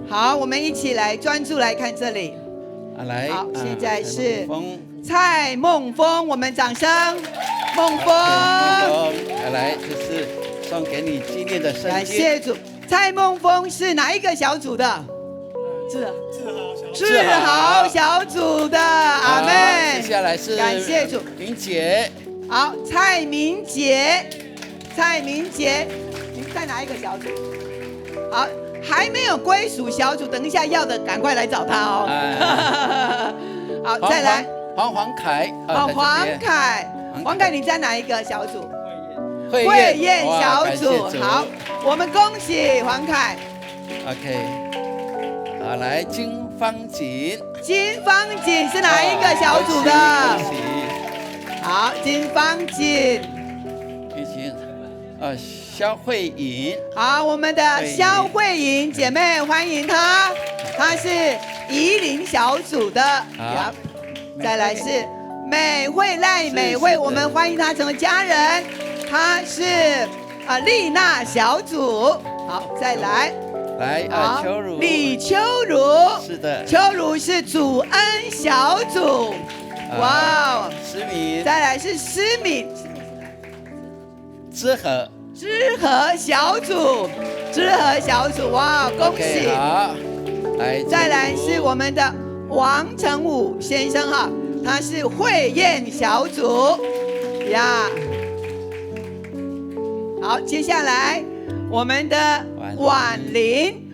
好，我们一起来专注来看这里。来，好，现在是风蔡梦峰，我们掌声，梦峰。来，这是送给你纪念的圣经。感谢主，蔡梦峰是哪一个小组的？志豪小组的，阿妹。接下来是感谢主，明姐。好，蔡明杰，你在哪一个小组？好，还没有归属小组，等一下要的赶快来找他哦。好，再来黄凯。黄凯，你在哪一个小组？慧燕小组。好，我们恭喜黄凯。OK， 好，来金方锦是哪一个小组的？恭喜。好，金方锦。以及肖慧颖，好，我们的肖慧颖姐妹欢迎她，她是宜林小组的。好，再来是美惠赖美惠，我们欢迎她成为家人，她是丽娜小组。好，再来。来秋如，李秋如，是的，秋如是主恩小组，哇哦，思敏，再来是思敏，知和小组，知和小组，哇，恭喜！ OK， 好，来，再来是我们的王成武先生哈，他是慧燕小组呀。好，接下来我们的婉玲，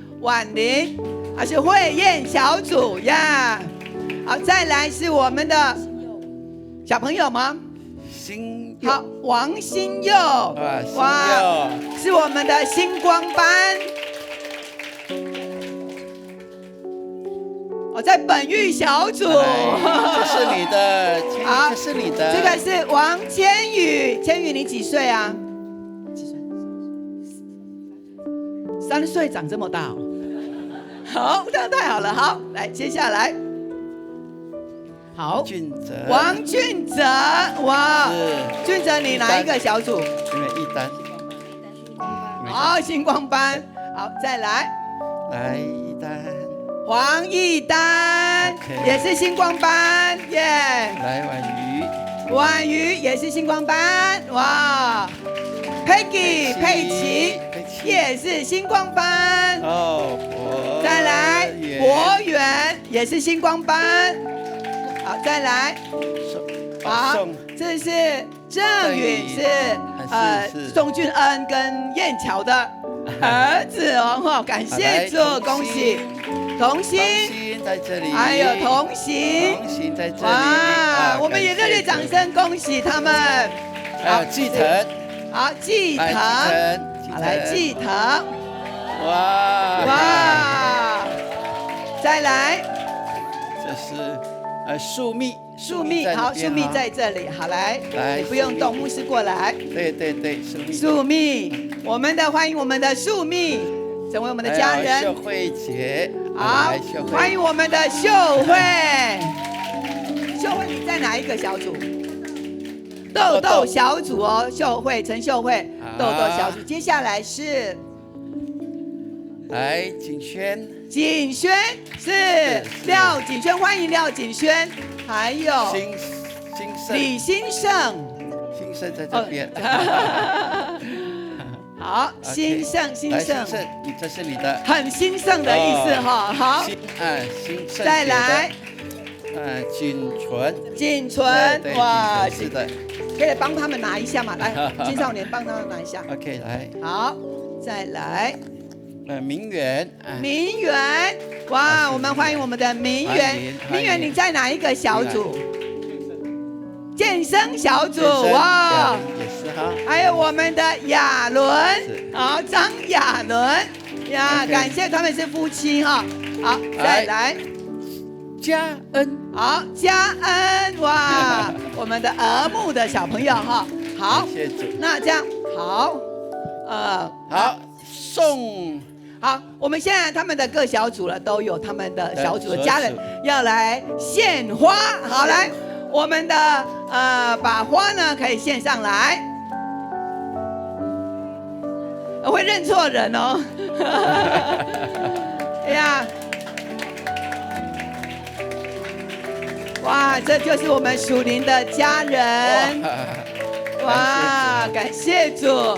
她是慧燕小组呀。好，再来是我们的小朋友吗？好，王新佑，哇，是我们的星光班。在本育小组，这是你的，好，这是你的，这个是王千羽，千羽你几岁啊？几岁？3岁长这么大哦。好，这样太好了。好，来接下来，好，俊泽，王俊泽，哇，俊泽你哪一个小组？因为一单，好，星光班。好，再来，来一单，黄义丹也是星光班，耶。来婉瑜也是星光班，哇。Peggy 佩奇也是星光班，哦，再来博源也是星光班，好，再来，好，这是郑允是宋俊恩跟燕乔的儿子哦，感谢主，恭喜童心在这里，还有童行在这里，哇，我们也热烈掌声恭喜他们。还有季腾，好，季腾，好，来季腾，哇，再来，这是树蜜，好，树蜜在这里，好，来，你不用动，牧师过来，对，树蜜，欢迎我们的树蜜成为我们的家人，秀慧姐，好，欢迎我们的秀慧，秀慧你在哪一个小组？豆豆小组哦，陈秀慧，豆豆小组。接下来是，来景轩是廖景轩，欢迎廖景轩，还有李兴盛在这边。好，兴盛，这是你的，很兴盛的意思哈。好，兴盛，再来，锦纯，哇，是的。可以帮他们拿一下嘛？来，青少年帮他们拿一下。OK， 来。好，再来。明远，哇，我们欢迎我们的明远。明远，你在哪一个小组？健身小组，哇，也是哈。还有我们的亚伦，好，张亚伦呀，感谢他们是夫妻哈。好，再来。嘉恩，好，嘉恩，哇，我们的儿牧的小朋友哈，好，谢主，那这样好，好，好，我们现在他们的各小组了，都有他们的小组的家人要来献花，好，来，我们的把花呢可以献上来，我会认错人哦，哎呀。哇，这就是我们属灵的家人！哇，感谢主！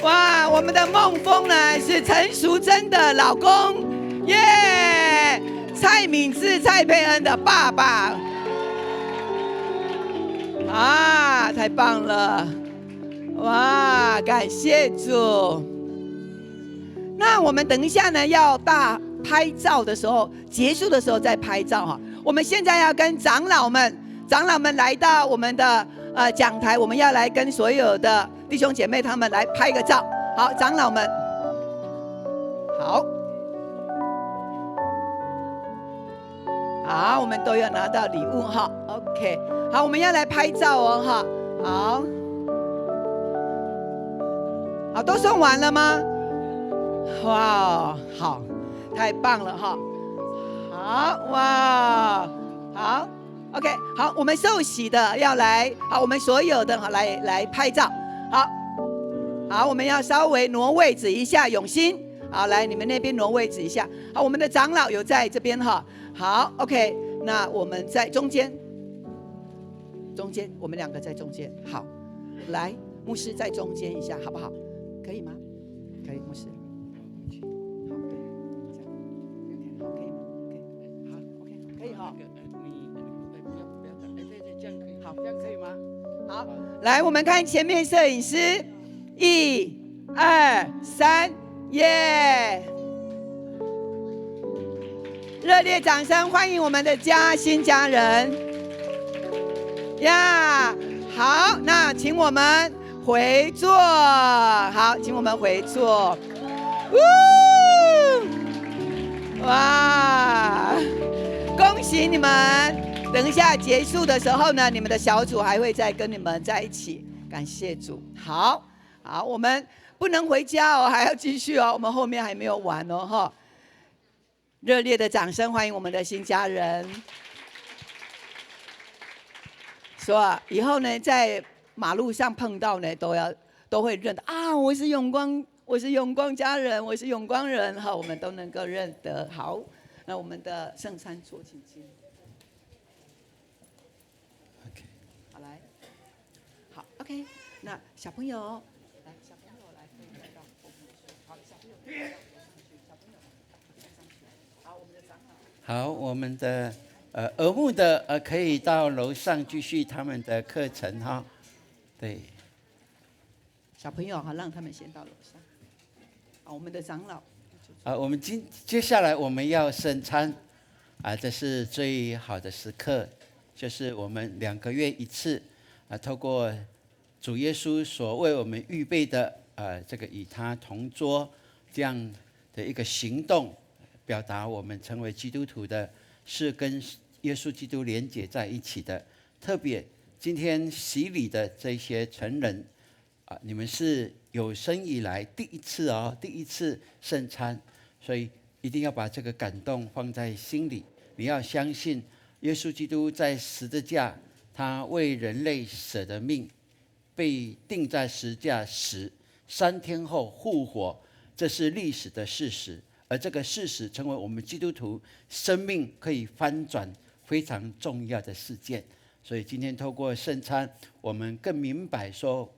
哇，我们的孟峰呢是陈淑贞的老公，耶！蔡敏智、蔡佩恩的爸爸，啊，太棒了！哇，感谢主！那我们等一下呢要拍照的时候，结束的时候再拍照哈。我们现在要跟长老们来到我们的讲台，我们要来跟所有的弟兄姐妹他们来拍个照。好，长老们，好，我们都要拿到礼物哈。OK， 好，我们要来拍照哦哈。好，好，都送完了吗？哇，好，太棒了哈！好，哇，好 ，OK， 好，我们受洗的要来，好，我们所有的好来拍照，好，我们要稍微挪位置一下，永新，好，来你们那边挪位置一下，好，我们的长老有在这边哈，好 ，OK， 那我们在中间，我们2个在中间，好，来，牧师在中间一下，好不好？可以吗？可以，牧师。好，对，这样 ，OK， 好，可以吗？可以，好 ，OK， 可以哈。这样可以。好，这样可以吗？好，来，我们看前面摄影师，1、2、3，耶！热烈掌声欢迎我们的新家人呀！好，那请我们回座，好，请我们回座。哇，恭喜你们！等一下结束的时候呢，你们的小组还会再跟你们在一起。感谢主。好，我们不能回家哦，还要继续哦，我们后面还没有完哦，哈！热烈的掌声欢迎我们的新家人。说以后呢，在马路上碰到呢，都会认得啊，我是永光家人，我是永光人，哈，我们都能够认得。好，那我们的圣餐桌请进。OK， 好来，好 OK， 那小朋友来，小朋友来，到好，小朋友小朋友好，我们的长老。好，我们的耳目的可以到楼上继续他们的课程哈。对，小朋友好，让他们先到楼上。好，我们的长老。我们接下来我们要圣餐这是最好的时刻，就是我们2个月一次透过主耶稣所为我们预备的这个与他同桌这样的一个行动，表达我们成为基督徒的是跟耶稣基督连结在一起的。特别今天洗礼的这些成人你们是有生以来第一次圣餐，所以一定要把这个感动放在心里。你要相信耶稣基督在十字架，他为人类舍的命，被钉在十字架时，3天后复活，这是历史的事实。而这个事实成为我们基督徒生命可以翻转非常重要的事件。所以今天透过圣餐，我们更明白说，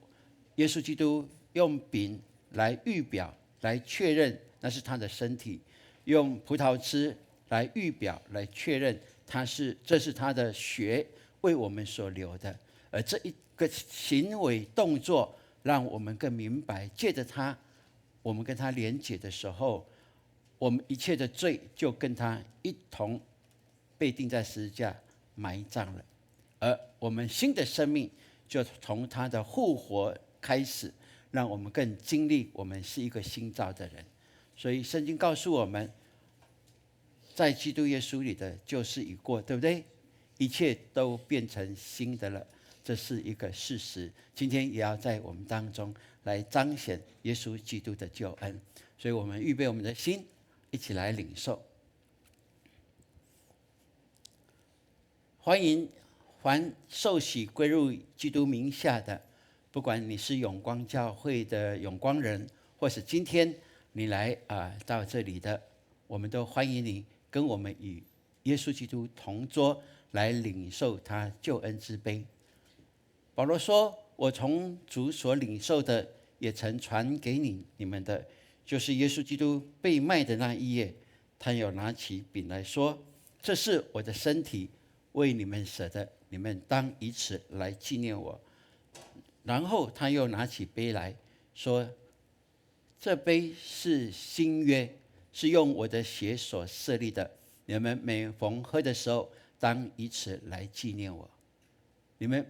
耶稣基督用饼来预表，来确认那是他的身体；用葡萄汁来预表，来确认这是他的血为我们所流的。而这一个行为动作，让我们更明白，借着他，我们跟他连结的时候，我们一切的罪就跟他一同被钉在十字架埋葬了。而我们新的生命就从他的复活开始，让我们更经历我们是一个新造的人。所以圣经告诉我们，在基督耶稣里的旧事已过，对不对？一切都变成新的了，这是一个事实。今天也要在我们当中来彰显耶稣基督的救恩。所以我们预备我们的心，一起来领受。欢迎凡受洗归入基督名下的，不管你是永光教会的永光人，或是今天你来到这里的，我们都欢迎你跟我们与耶稣基督同桌，来领受他救恩之杯。保罗说：“我从主所领受的，也曾传给你们的，就是耶稣基督被卖的那一夜，他又拿起饼来说：这是我的身体，为你们舍的，你们当以此来纪念我。然后他又拿起杯来说：这杯是新约，是用我的血所设立的，你们每逢喝的时候，当以此来纪念我。你们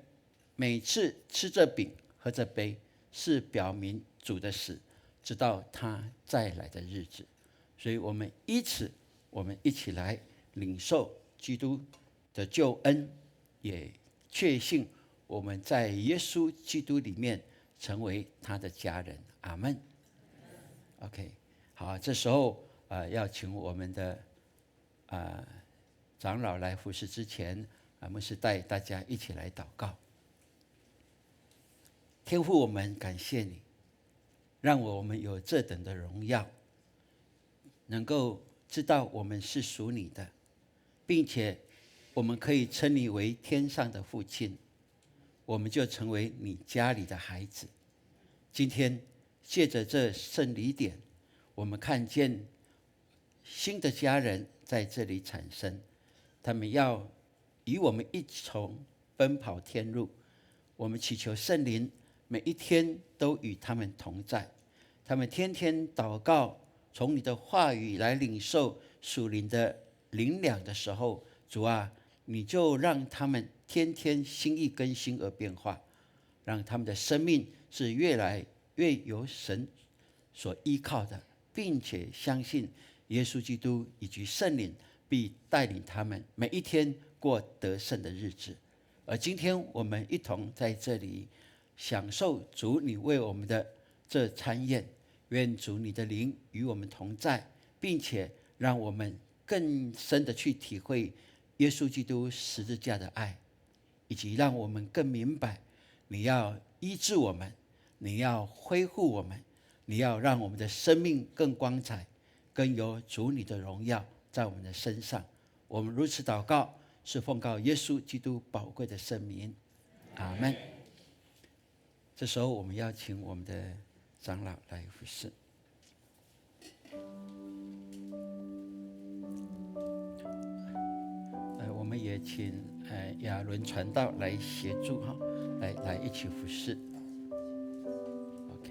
每次吃这饼喝这杯，是表明主的死，直到他再来的日子。所以我们以此，我们一起来领受基督的救恩，也确信我们在耶稣基督里面成为他的家人。阿们。OK， 好，这时候要请我们的长老来服侍之前，牧师带大家一起来祷告。天父，我们感谢你，让我们有这等的荣耀，能够知道我们是属你的，并且我们可以称你为天上的父亲，我们就成为你家里的孩子。今天借着这圣礼典，我们看见新的家人在这里产生，他们要与我们一同奔跑天路。我们祈求圣灵每一天都与他们同在，他们天天祷告，从你的话语来领受属灵的灵粮的时候，主啊，你就让他们天天心意更新而变化，让他们的生命是越来越有神所依靠的，并且相信耶稣基督以及圣灵必带领他们每一天过得胜的日子。而今天我们一同在这里享受主你为我们的这餐宴，愿主你的灵与我们同在，并且让我们更深的去体会耶稣基督十字架的爱，以及让我们更明白你要医治我们，你要恢复我们，你要让我们的生命更光彩，更有主你的荣耀在我们的身上。我们如此祷告，是奉告耶稣基督宝贵的圣名。阿们。这时候我们邀请我们的长老来服侍。我们也请亚伦传道来协助哈，来一起服侍。OK。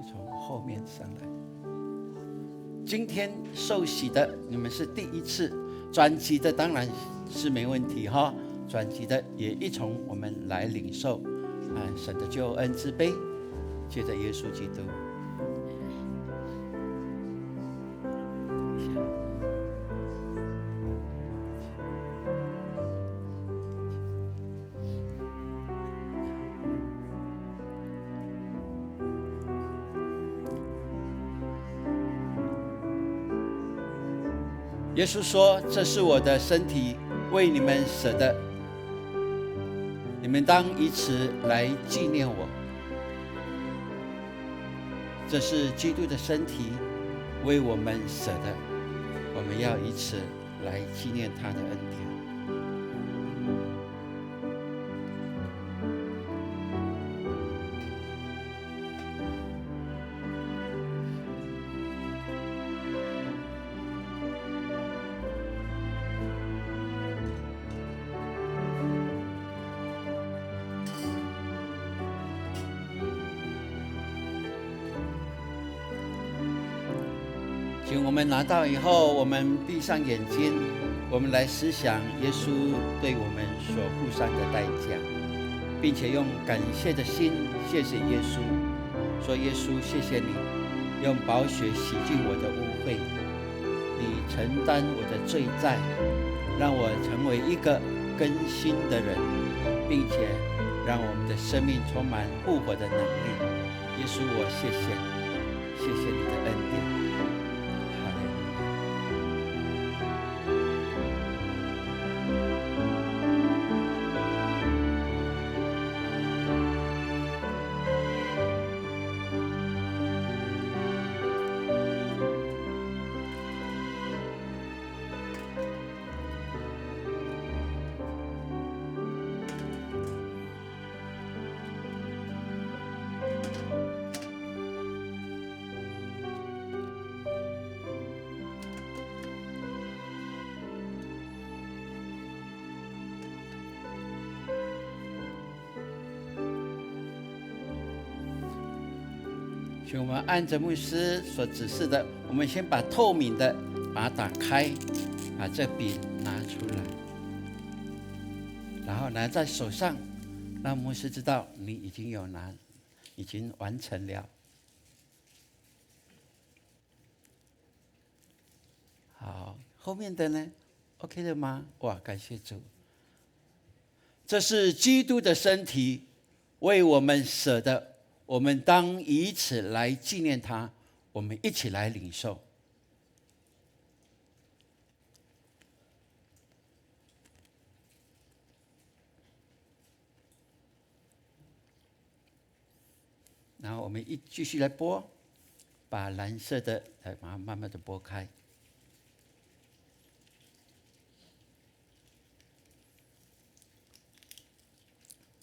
从后面上来。今天受洗的你们是第一次，转机的当然是没问题哈，转机的也一同我们来领受神的救恩之杯，借着耶稣基督。耶稣说：“这是我的身体，为你们舍的，你们当以此来纪念我。”这是基督的身体，为我们舍的，我们要以此来纪念他的恩典。请我们拿到以后，我们闭上眼睛，我们来思想耶稣对我们所付上的代价，并且用感谢的心谢谢耶稣，说耶稣谢谢你，用宝血洗净我的污秽，你承担我的罪债，让我成为一个更新的人，并且让我们的生命充满复活的能力。耶稣，我谢谢你，谢谢你的恩典。请我们按着牧师所指示的，我们先把透明的把它打开，把这饼拿出来，然后拿在手上，让牧师知道你已经已经完成了。好，后面的呢 ？OK 的吗？哇，感谢主！这是基督的身体，为我们舍的，我们当以此来纪念他。我们一起来领受。然后我们继续来拨，把蓝色的把它慢慢的拨开。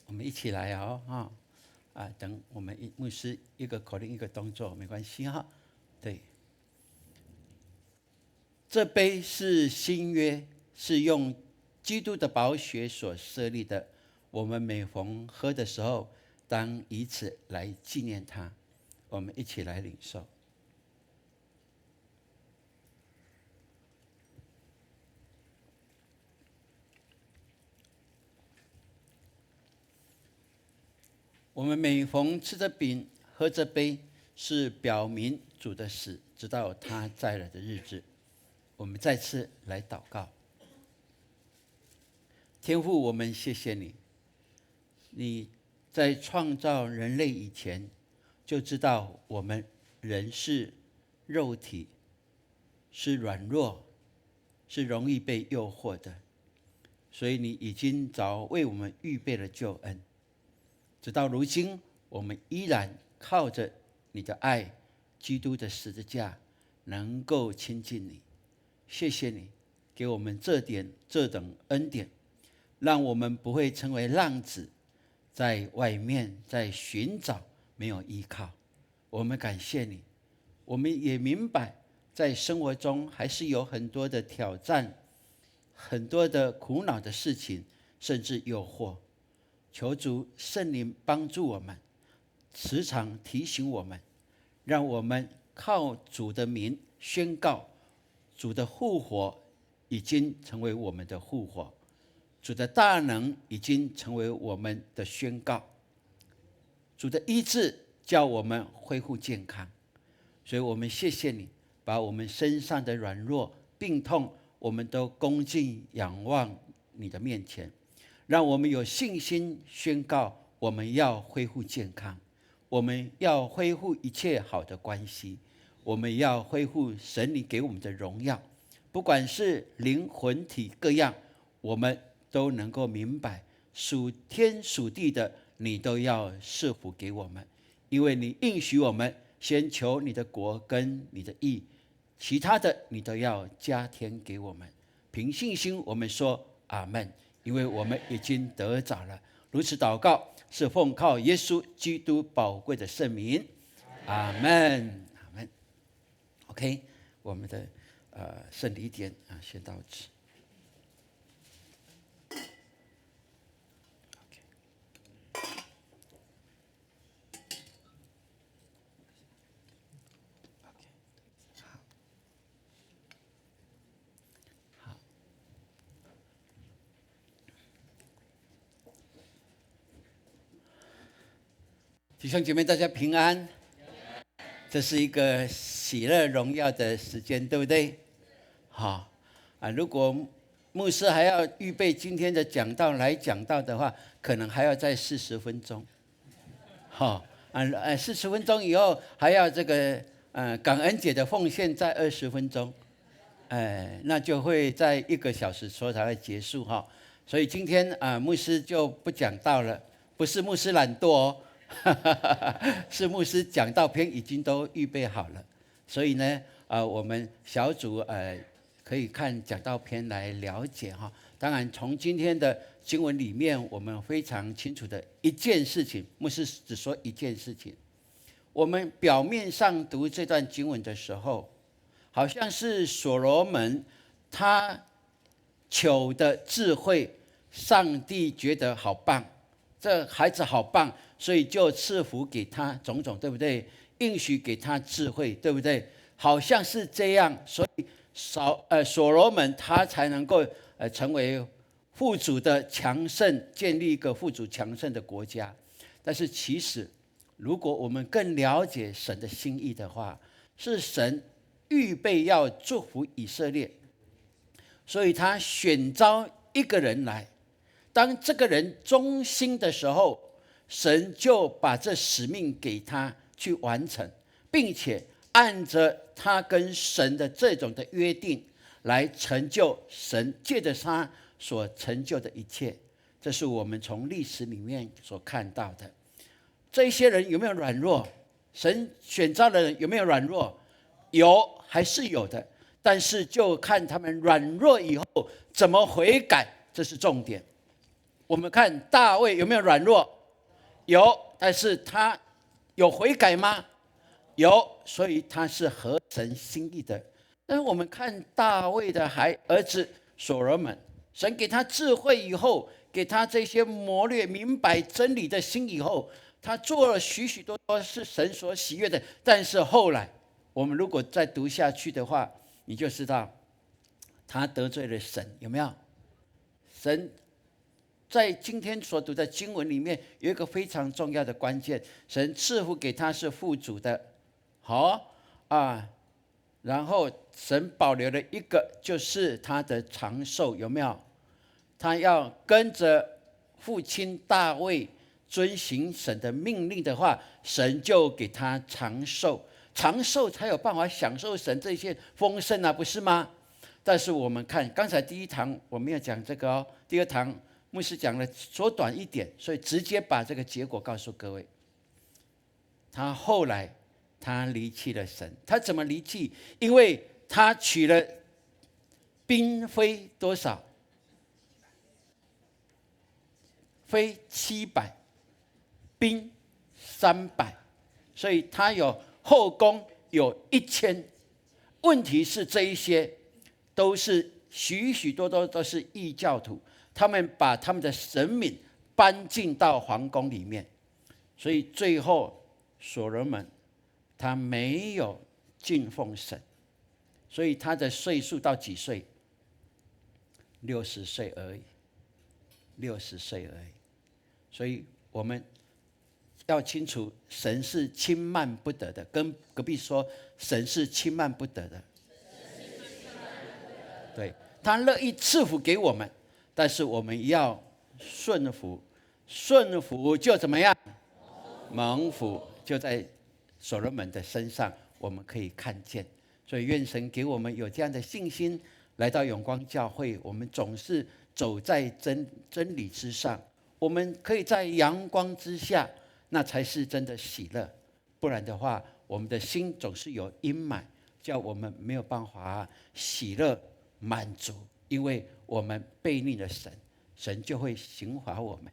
我们一起来哦，等我们牧师一个口令一个动作，没关系哈。对，这杯是新约，是用基督的宝血所设立的。我们每逢喝的时候，当以此来纪念他。我们一起来领受。我们每逢吃着饼、喝着杯，是表明主的死，直到他再来的日子。我们再次来祷告。天父，我们谢谢你，你在创造人类以前，就知道我们人是肉体，是软弱，是容易被诱惑的，所以你已经早为我们预备了救恩。直到如今，我们依然靠着你的爱，基督的十字架，能够亲近你。谢谢你给我们这等恩典，让我们不会成为浪子，在外面在寻找没有依靠。我们感谢你，我们也明白，在生活中还是有很多的挑战，很多的苦恼的事情，甚至诱惑。求主圣灵帮助我们，时常提醒我们，让我们靠主的名宣告，主的复活已经成为我们的复活，主的大能已经成为我们的宣告，主的医治叫我们恢复健康。所以我们谢谢你，把我们身上的软弱、病痛，我们都恭敬仰望你的面前，让我们有信心宣告，我们要恢复健康，我们要恢复一切好的关系，我们要恢复神你给我们的荣耀，不管是灵魂体各样，我们都能够明白，属天属地的你都要赐福给我们，因为你应许我们先求你的国跟你的义，其他的你都要加添给我们。凭信心我们说阿们，因为我们已经得着了。如此祷告是奉靠耶稣基督宝贵的圣名，阿们，阿们。OK， 我们的圣礼点先到此。弟兄姐妹，大家平安。这是一个喜乐荣耀的时间，对不对？好如果牧师还要预备今天的讲道来讲道的话，可能还要再40分钟。好40分钟以后还要这个感恩节的奉献再20分钟，那就会在1个小时说才会结束哈。所以今天牧师就不讲道了，不是牧师懒惰哦。是牧师讲道篇已经都预备好了，所以呢，我们小组可以看讲道篇来了解哈。当然，从今天的经文里面，我们非常清楚的一件事情，牧师只说一件事情。我们表面上读这段经文的时候，好像是所罗门他求的智慧，上帝觉得好棒，这孩子好棒。所以就赐福给他种种，对不对？应许给他智慧，对不对？好像是这样，所以所罗门他才能够成为富足的强盛，建立一个富足强盛的国家。但是其实，如果我们更了解神的心意的话，是神预备要祝福以色列，所以他选召一个人来。当这个人忠心的时候，神就把这使命给他去完成，并且按着他跟神的这种的约定来成就神借着他所成就的一切。这是我们从历史里面所看到的。这些人有没有软弱？神选召的人有没有软弱？有，还是有的。但是就看他们软弱以后怎么悔改，这是重点。我们看大卫有没有软弱？有，但是他有悔改吗？有，所以他是合神心意的。但是我们看大卫的儿子所罗门，神给他智慧以后，给他这些谋略明白真理的心以后，他做了许许多多是神所喜悦的。但是后来我们如果再读下去的话，你就知道他得罪了神，有没有？神在今天所读的经文里面有一个非常重要的关键，神赐福给他是富足的，好啊，然后神保留了一个，就是他的长寿，有没有？他要跟着父亲大卫遵行神的命令的话，神就给他长寿，长寿才有办法享受神这些丰盛啊，不是吗？但是我们看刚才第一堂我没有讲这个哦，第二堂牧师讲了缩短一点，所以直接把这个结果告诉各位。他后来他离弃了神，他怎么离弃？因为他娶了嫔妃多少？妃700，嫔300，所以他有后宫有1000。问题是这一些都是许许多多都是异教徒，他们把他们的神明搬进到皇宫里面，所以最后所罗门他没有敬奉神，所以他的岁数到几岁？60岁而已，60岁而已。所以我们要清楚，神是轻慢不得的。跟隔壁说，神是轻慢不得的。对，他乐意赐福给我们，但是我们要顺服，顺服就怎么样？蒙福就在所罗门的身上，我们可以看见。所以愿神给我们有这样的信心，来到永光教会，我们总是走在真理之上，我们可以在阳光之下，那才是真的喜乐。不然的话，我们的心总是有阴霾，叫我们没有办法喜乐满足，因为我们背逆了神，神就会刑罚我们。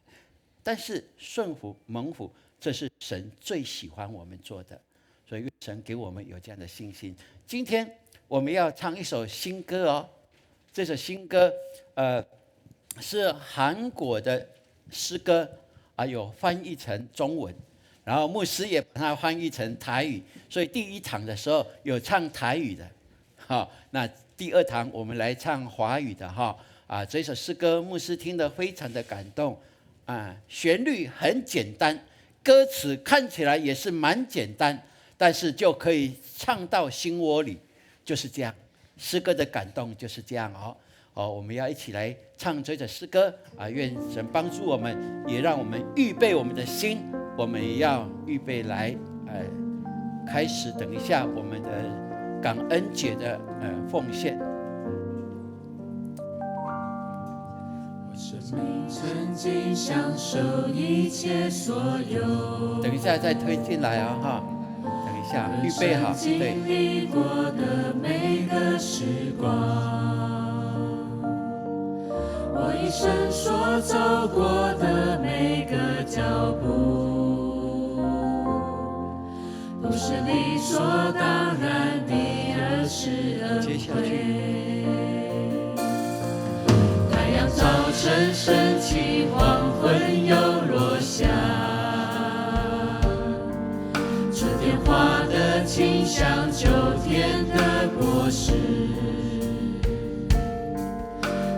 但是顺服蒙福，这是神最喜欢我们做的，所以愿神给我们有这样的信心。今天我们要唱一首新歌哦，这首新歌是韩国的诗歌啊，有翻译成中文，然后牧师也把它翻译成台语，所以第一堂的时候有唱台语的，好，那第二堂我们来唱华语的哈啊，这首诗歌牧师听得非常的感动啊，旋律很简单，歌词看起来也是蛮简单，但是就可以唱到心窝里，就是这样，诗歌的感动就是这样哦。我们要一起来唱这首诗歌啊！愿神帮助我们，也让我们预备我们的心，我们也要预备来开始。等一下我们的感恩节的奉献。我生命曾经享受一切所有。等一下再推进来啊哈！等一下，预备好，对。经历过的每个时光。我一生所走过的每个脚步，不是理所当然的，而是恩惠。太阳早晨升起，黄昏又落下，春天花的清香，秋天的果实。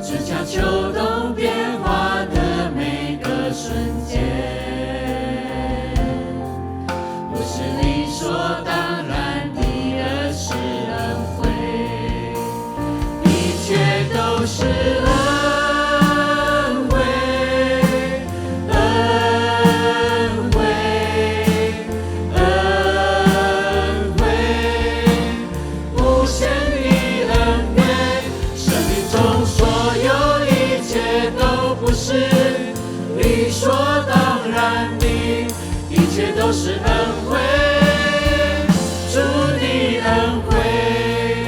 春夏秋冬变化的每个瞬间，不是理所当然的，而是恩惠，一切都是恩惠，恩惠，恩惠，无限的恩典，生命中所有一切都不是理所当然的，一切都是恩惠，主的恩惠。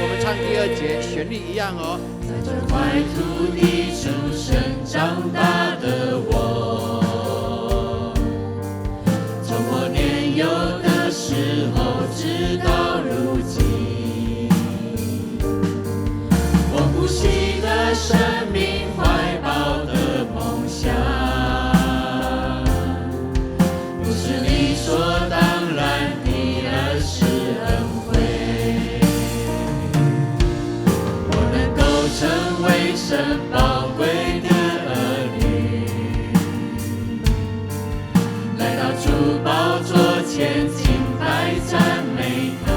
我们唱第二节，旋律一样哦。在这块土地出生长大的我，从我年幼的时候直到如今，我呼吸的生命怀抱的梦想，不是理所当然的，而是恩惠。我能够成为神宝贵的儿女，来到主宝座前敬拜赞美他。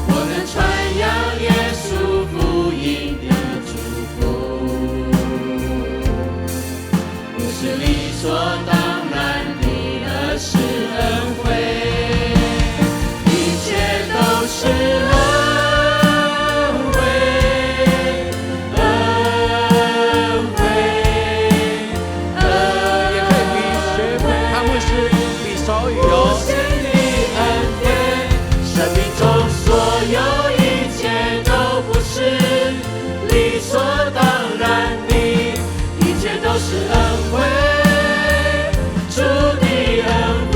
我能传扬耶稣福音的祝福，不是理所当然的，而是恩惠，一切都是恩惠，恩惠，也可以比学他们是比手语无哦。限的恩典，生命中所有一切都不是理所当然的，一切都是恩惠，主的恩惠。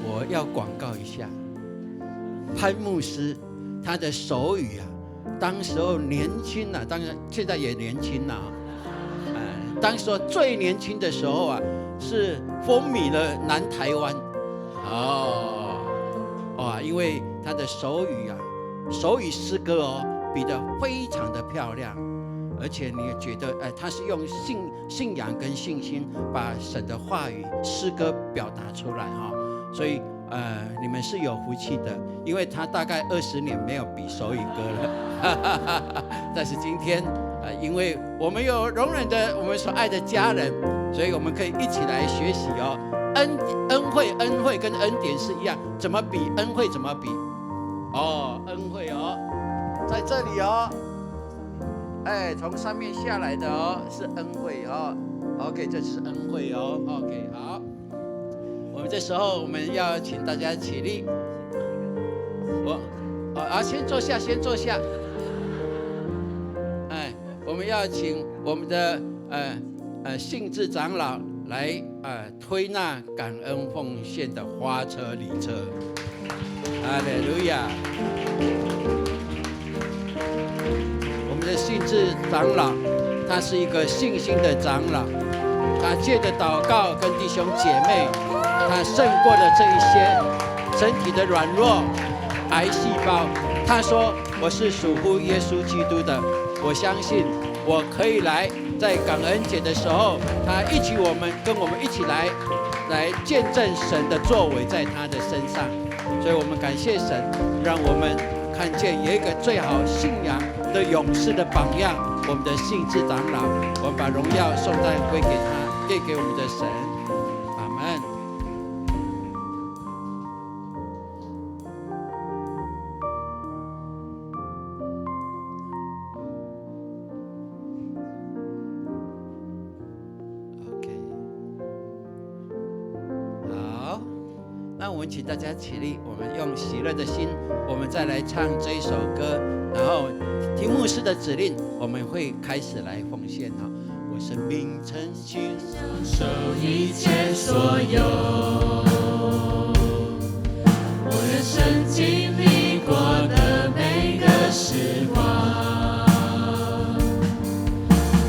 我要广告一下，潘牧师他的手语啊，当时候年轻啊，当然现在也年轻了啊。当时候最年轻的时候啊，是风靡了南台湾。哇，因为他的手语啊，手语诗歌哦，比得非常的漂亮，而且你也觉得，他是用信仰跟信心把神的话语诗歌表达出来哈，所以你们是有福气的，因为他大概20年没有比手语歌了，但是今天因为我们有容忍的我们所爱的家人，所以我们可以一起来学习哦。恩惠跟恩典是一样，怎么比？恩惠怎么比？恩惠哦，在这里哦，从上面下来的哦，是恩惠哦。OK， 这是恩惠哦。OK， 好，我们这时候我们要请大家起立。先坐下，先坐下。我们要请我们的信志长老来推那感恩奉献的花车礼车。哈利路亚！我们的信志长老，他是一个信心的长老，他借着祷告跟弟兄姐妹，他胜过了这一些身体的软弱、癌细胞。他说：“我是属乎耶稣基督的，我相信我可以来。”在感恩节的时候，他跟我们一起来见证神的作为在他的身上，所以我们感谢神，让我们看见有一个最好信仰的勇士的榜样，我们的信志长老，我们把荣耀颂赞归给他，归给我们的神，阿们。那我们请大家起立，我们用喜乐的心，我们再来唱这一首歌，然后听牧师的指令，我们会开始来奉献哈。我生命曾经享受一切所有，我人生经历过的每个时光，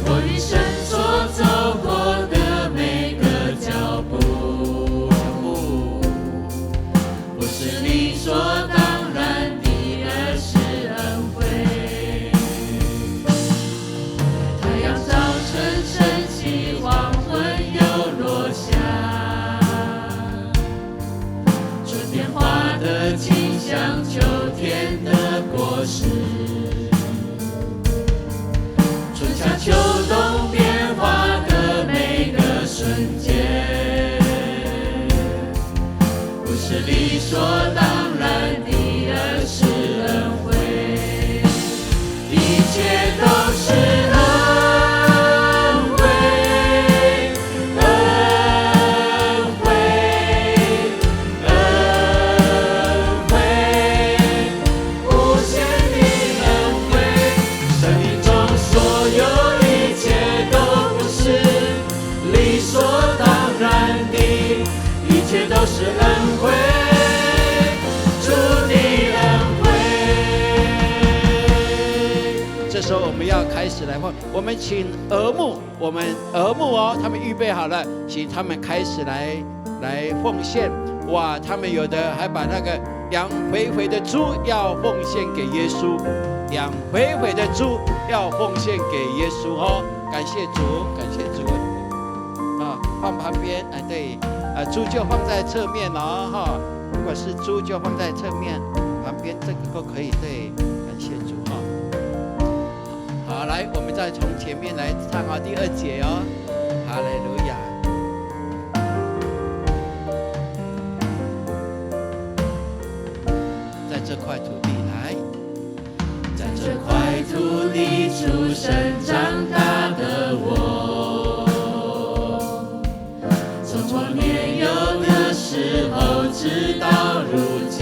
我一生所走过的每个脚步，不是理所当然的，而是所当然的，而是恩惠，一切都是恩惠，恩惠，恩惠，无限的恩惠，生命中所有一切都不是理所当然的，一切都是恩惠，主的恩惠。这时候我们要开始来奉，我们请儿牧，我们儿牧哦，他们预备好了，请他们开始来奉献。哇，他们有的还把那个养肥肥的猪要奉献给耶稣，养肥肥的猪要奉献给耶稣哦，感谢主，感谢主。啊，放旁边，哎，对，猪就放在侧面哦，哈，如果是猪就放在侧面，旁边这个都可以，对，感谢主哈。好，来，我们再从前面来唱好第2节哦，哈利路亚。在这块土地来，在这块土地出生长大的我，从我年幼的时候直到如今，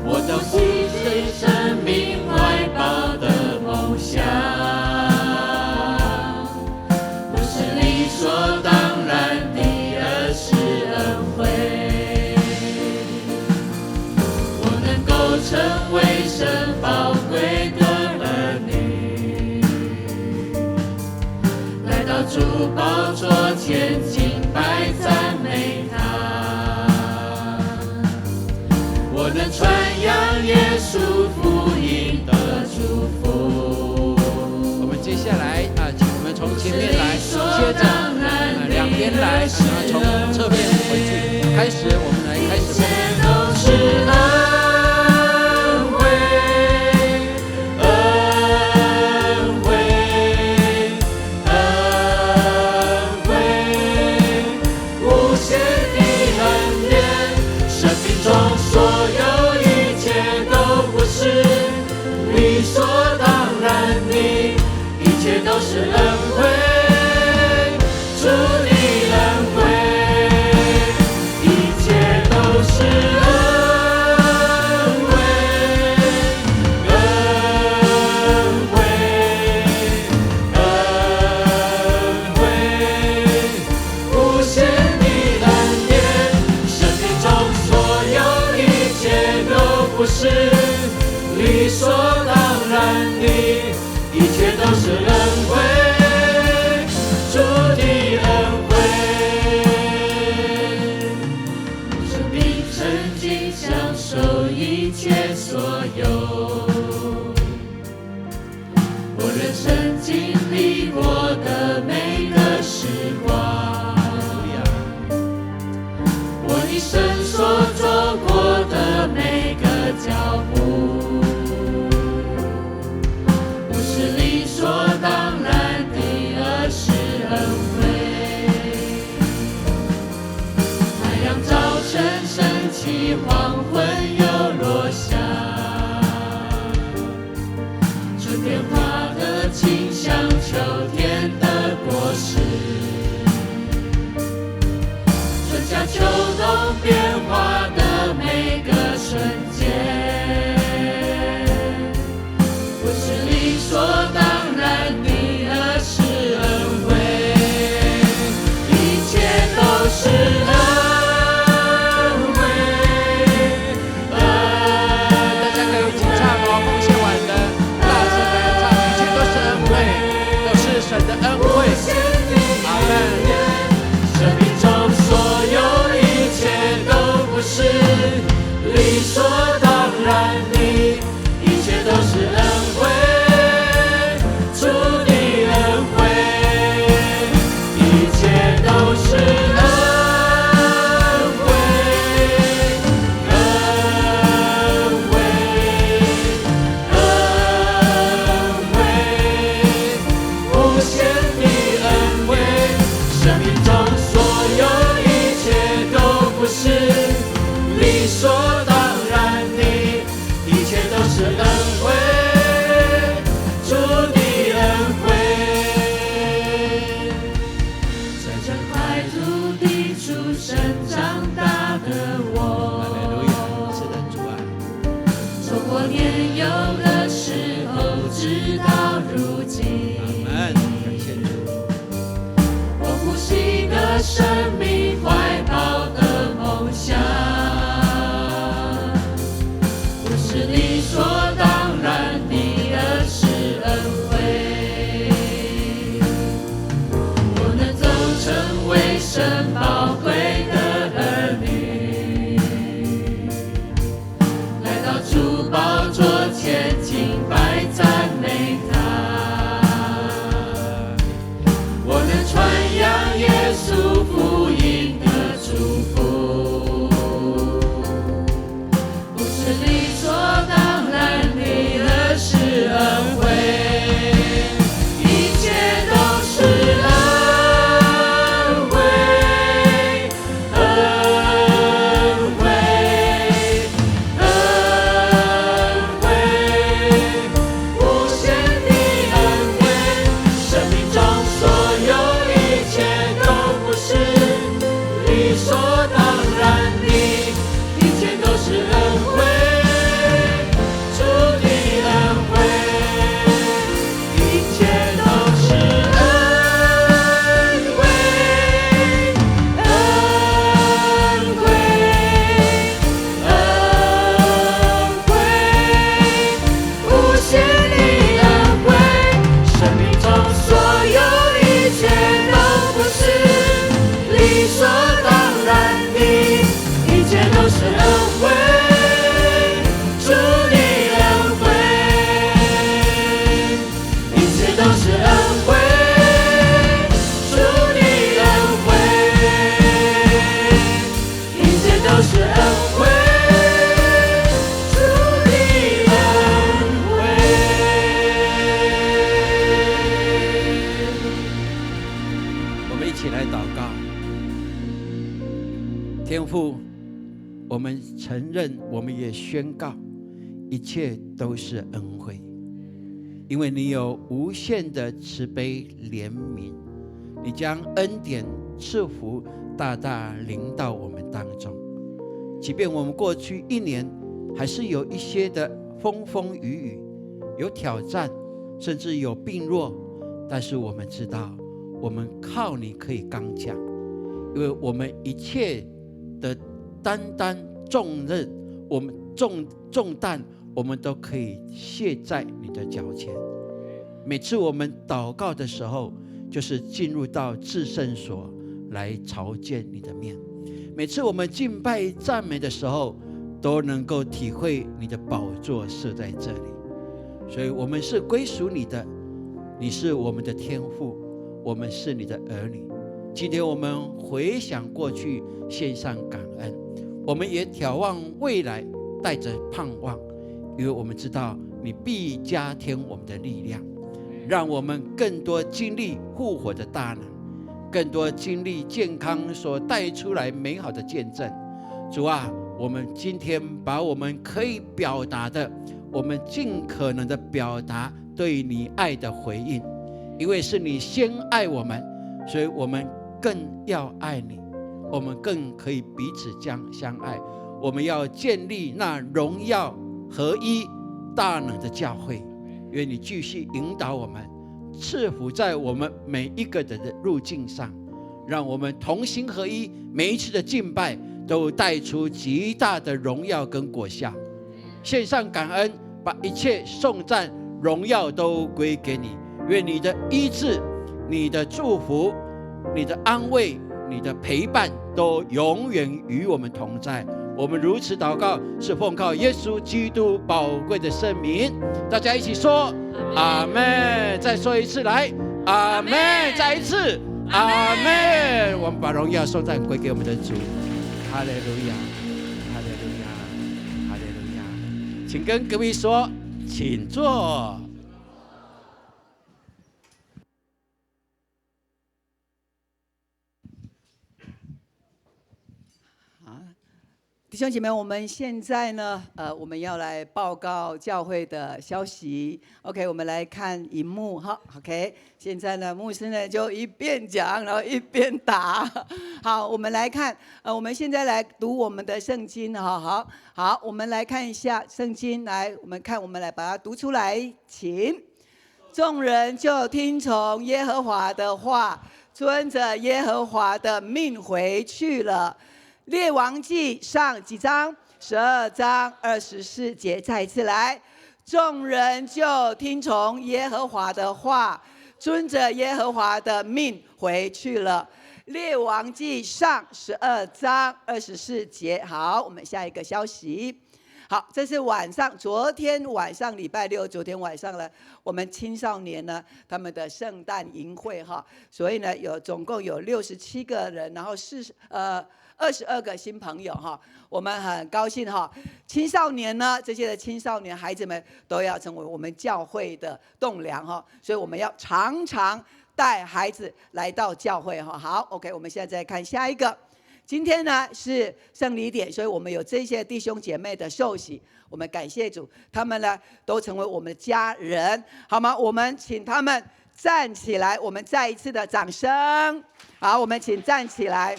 我都细碎生命怀抱的梦想，不是理所当然的，而是恩惠。成为神宝贵的儿女，来到主宝座前敬拜赞美他。我能传扬耶稣福音的祝福。我们接下来请我们从前面来，接着两边来，然后从侧面回去，开始我们来开始。一切都是恩。理所当然的，一切都是恩惠，主的恩惠，一切都是恩惠，恩惠，恩惠，无限的恩典，生命中所有一切都不是理所当然的，一切都是恩惠，主的恩惠。生命曾经享受一切所有，我人生经历过的每个时光，我一生所走过的每个脚步，理所当然的，而是恩惠。太阳早晨升起，黄昏又落下，春天花的清香，秋天的果实，春夏秋冬变化的每个瞬间，不是理所当然的，而是恩惠，一切都是恩惠，大家可以一起唱哦，奉献完的，大声来唱，一切都是恩惠，都是神的恩惠。阿门。生命中所有一切都不是理所当然的，一切都是恩惠。主的恩惠，一切都是恩惠，恩惠，恩惠，无限的恩惠，生命中所有一切都不有的时候，直到如今。阿门，感谢主。我呼吸的生命，怀抱的梦想，不是理所当然的，而是恩惠。我能走成为神宝贵的儿女，来到主宝座前敬拜赞美他。我能传扬耶稣福音的祝福，不是理所当然的，而是恩惠。一切都是恩惠，恩惠，恩惠，无限的恩惠。生命中所有一切都不是理所当然的，一切都是恩惠，主的恩惠，一切都是恩惠，恩惠，恩惠，无限的恩惠。生命中所有一切都不是理所当然的，一切都是恩惠，主的恩惠，一切都是恩惠，主的恩惠，一切都是恩惠，主的恩惠。我们一起来祷告。天父，我们承认，我们也宣告，一切都是恩惠，因为你有无限的慈悲怜悯，你将恩典赐福大大临到我们当中。即便我们过去一年还是有一些的风风雨雨，有挑战，甚至有病弱，但是我们知道，我们靠你可以刚强，因为我们一切的担重任，我们重担，我们都可以卸在你的脚前。每次我们祷告的时候，就是进入到至圣所来朝见你的面。每次我们敬拜赞美的时候，都能够体会你的宝座设在这里。所以我们是归属你的，你是我们的天父，我们是你的儿女。今天我们回想过去，献上感恩，我们也眺望未来，带着盼望，因为我们知道你必加添我们的力量，让我们更多经历复活的大能，更多经历健康所带出来美好的见证。主啊，我们今天把我们可以表达的，我们尽可能的表达对你爱的回应，因为是你先爱我们，所以我们更要爱你，我们更可以彼此相爱。我们要建立那荣耀合一大能的教会，愿你继续引导我们，赐福在我们每一个人的路径上，让我们同心合一，每一次的敬拜都带出极大的荣耀跟果效。献上感恩，把一切颂赞荣耀都归给你。愿你的医治、你的祝福、你的安慰、你的陪伴都永远与我们同在。我们如此祷告，是奉靠耶稣基督宝贵的圣名。大家一起说阿们。再说一次，来阿们。再一次阿们。我们把荣耀颂赞归给我们的主。哈利路亚，哈利路亚，哈利路亚。请跟隔壁说，请坐。弟兄姐妹，我们现在呢，我们要来报告教会的消息。OK， 我们来看荧幕哈。OK， 现在呢，牧师呢就一边讲，然后一边打。好，我们来看，我们现在来读我们的圣经哈。好，我们来看一下圣经，来，我们来把它读出来，请。众人就听从耶和华的话，遵着耶和华的命回去了。列王记上几章？12章24节，再一次来。众人就听从耶和华的话，遵着耶和华的命回去了。列王记上12章24节。好，我们下一个消息。好，这是昨天晚上礼拜六，昨天晚上呢，我们青少年呢他们的圣诞营会哈，所以呢总共有67个人，然后22个新朋友哈，我们很高兴哈。青少年呢，这些的青少年孩子们都要成为我们教会的栋梁哈，所以我们要常常带孩子来到教会哈。好 ，OK， 我们现在再看下一个。今天呢是圣礼典，所以我们有这些弟兄姐妹的受洗，我们感谢主，他们呢都成为我们的家人，好吗？我们请他们站起来，我们再一次的掌声。好，我们请站起来。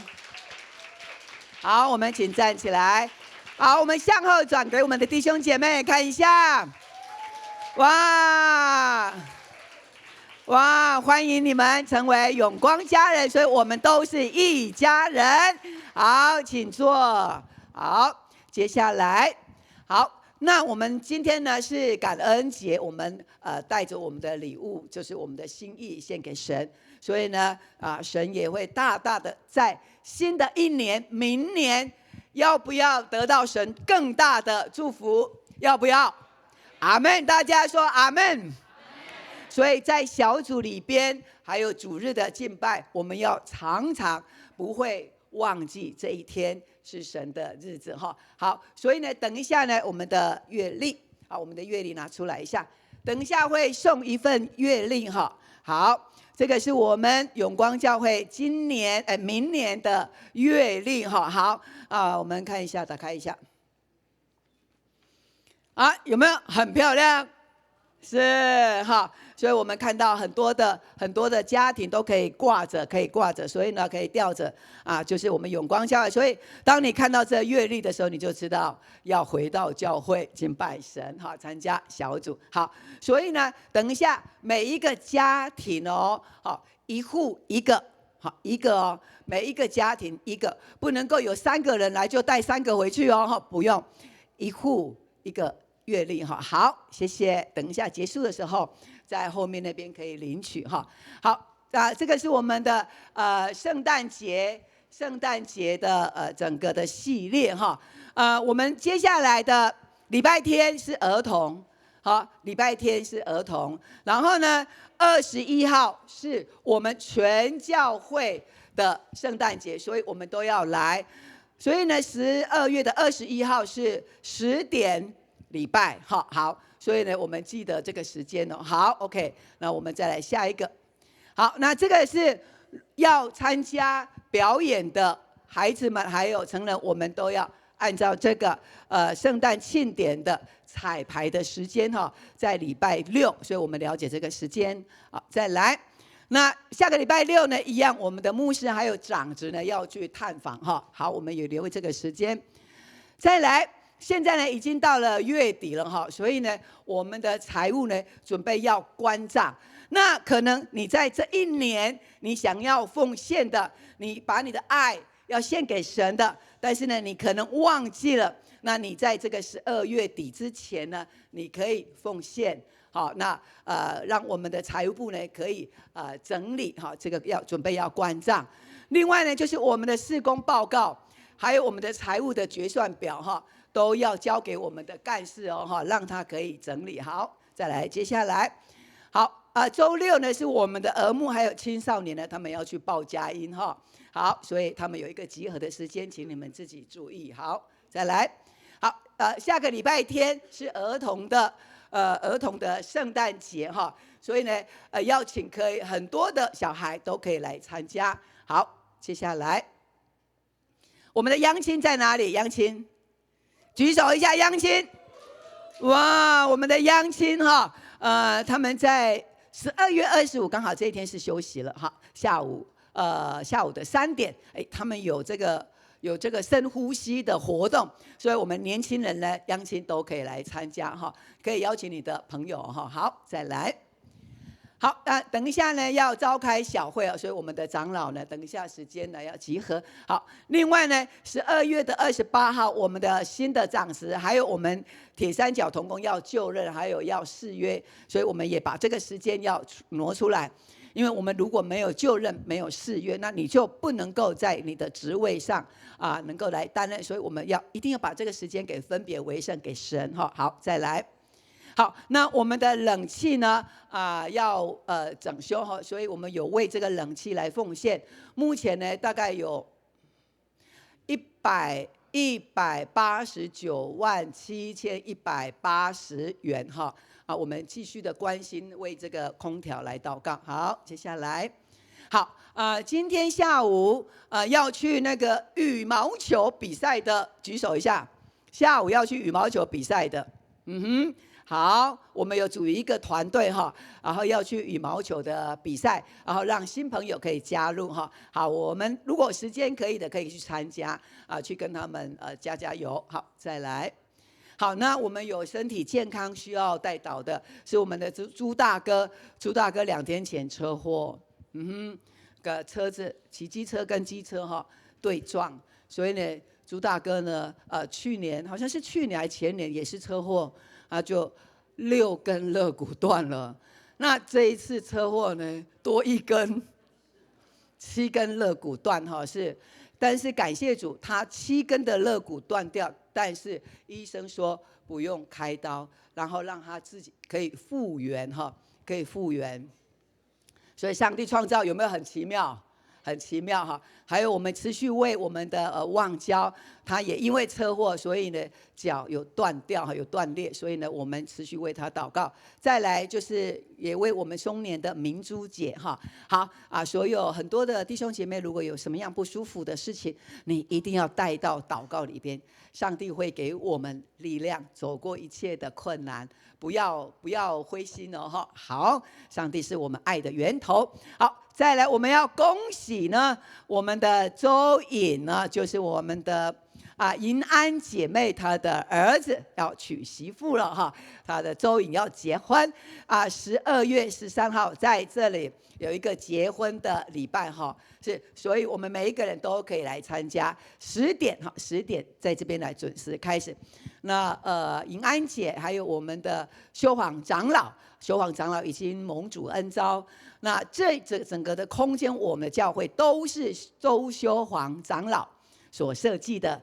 好，我们请站起来。好，我们向后转给我们的弟兄姐妹看一下。哇，欢迎你们成为永光家人，所以我们都是一家人。好，请坐。好，接下来，好，那我们今天呢是感恩节，我们带着我们的礼物，就是我们的心意献给神，所以呢神也会大大的在新的一年，明年要不要得到神更大的祝福？要不要？阿们！大家说阿们。所以在小组里边，还有主日的敬拜，我们要常常不会忘记这一天是神的日子哈。好，所以呢，等一下呢，我们的月历啊，我们的月历拿出来一下，等一下会送一份月历哈。好，这个是我们永光教会明年的月历哈。好我们看一下，打开一下。有没有很漂亮？是哈。所以我们看到很多的家庭都可以挂着，所以呢可以吊着就是我们永光教会。所以当你看到这月历的时候，你就知道要回到教会敬拜神哈，参加小组。好，所以呢，等一下每一个家庭一户一个一个每一个家庭一个，不能够有3个人来就带3个回去不用，一户一个月历哈。好，谢谢。等一下结束的时候，在后面那边可以领取哈。好这个是我们的圣诞节的整个的系列哈。我们接下来的礼拜天是儿童，好，礼拜天是儿童。然后呢，21号是我们全教会的圣诞节，所以我们都要来。所以呢，12月的21号是10点礼拜，好。所以呢，我们记得这个时间好 ，OK， 那我们再来下一个。好，那这个是要参加表演的孩子们还有成人，我们都要按照这个圣诞庆典的彩排的时间在礼拜6，所以我们了解这个时间。好，再来。那下个礼拜6呢，一样，我们的牧师还有长子呢要去探访好，我们也留这个时间。再来。现在呢，已经到了月底了所以呢，我们的财务呢，准备要关账。那可能你在这一年，你想要奉献的，你把你的爱要献给神的，但是呢，你可能忘记了。那你在这个12月底之前呢，你可以奉献。好，那让我们的财务部呢可以整理这个准备要关账。另外呢，就是我们的事工报告，还有我们的财务的决算表都要交给我们的干事让他可以整理好。再来，接下来，好周6呢是我们的儿牧还有青少年呢，他们要去报佳音好，所以他们有一个集合的时间，请你们自己注意。好，再来，好下个礼拜天是儿童的圣诞节所以呢邀请可以很多的小孩都可以来参加。好，接下来，我们的央亲在哪里？央亲。举手一下，央亲。哇，我们的央亲哈，他们在12月25刚好这一天是休息了哈，下午的3点，他们有这个深呼吸的活动，所以我们年轻人呢，央亲都可以来参加哈，可以邀请你的朋友哈。好，再来。好，等一下呢要召开小会，所以我们的长老呢，等一下时间呢要集合。好，另外呢，12月28号，我们的新的长执，还有我们铁三角同工要就任，还有要誓约，所以我们也把这个时间要挪出来。因为我们如果没有就任，没有誓约，那你就不能够在你的职位上能够来担任，所以我们一定要把这个时间给分别为圣给神哈。好，再来。好，那我们的冷气呢要整修哈，所以我们有为这个冷气来奉献。目前呢大概有1897180元哈。我们继续的关心为这个空调来祷告。好，接下来，好今天下午要去那个羽毛球比赛的举手一下。下午要去羽毛球比赛的，好，我们有组一个团队哈，然后要去羽毛球的比赛，然后让新朋友可以加入哈。好，我们如果时间可以的，可以去参加去跟他们加油。好，再来。好，那我们有身体健康需要代祷的，是我们的朱大哥。朱大哥2天前车祸，个车子骑机车跟机车哈对撞，所以呢，朱大哥呢去年好像是去年还前年也是车祸。就6根肋骨断了，那这一次车祸呢，多1根，7根肋骨断哈是，但是感谢主，他7根的肋骨断掉，但是医生说不用开刀，然后让他自己可以复原哈，可以复原。所以上帝创造有没有很奇妙？很奇妙哈，还有我们持续为我们的望交，他也因为车祸，所以呢脚有断掉，有断裂，所以呢我们持续为他祷告。再来就是也为我们松年的明珠姐哈，好所有很多的弟兄姐妹，如果有什么样不舒服的事情，你一定要带到祷告里边，上帝会给我们力量，走过一切的困难，不要灰心哦哈。好，上帝是我们爱的源头。好。再来，我们要恭喜呢，我们的周颖呢，就是我们的银安姐妹，她的儿子要娶媳妇了哈，她的周颖要结婚12月13号在这里有一个结婚的礼拜哈，所以我们每一个人都可以来参加，10点在这边来准时开始。那银安姐还有我们的修晃长老已经蒙主恩召。那这整个的空间，我们的教会都是周修煌长老所设计的。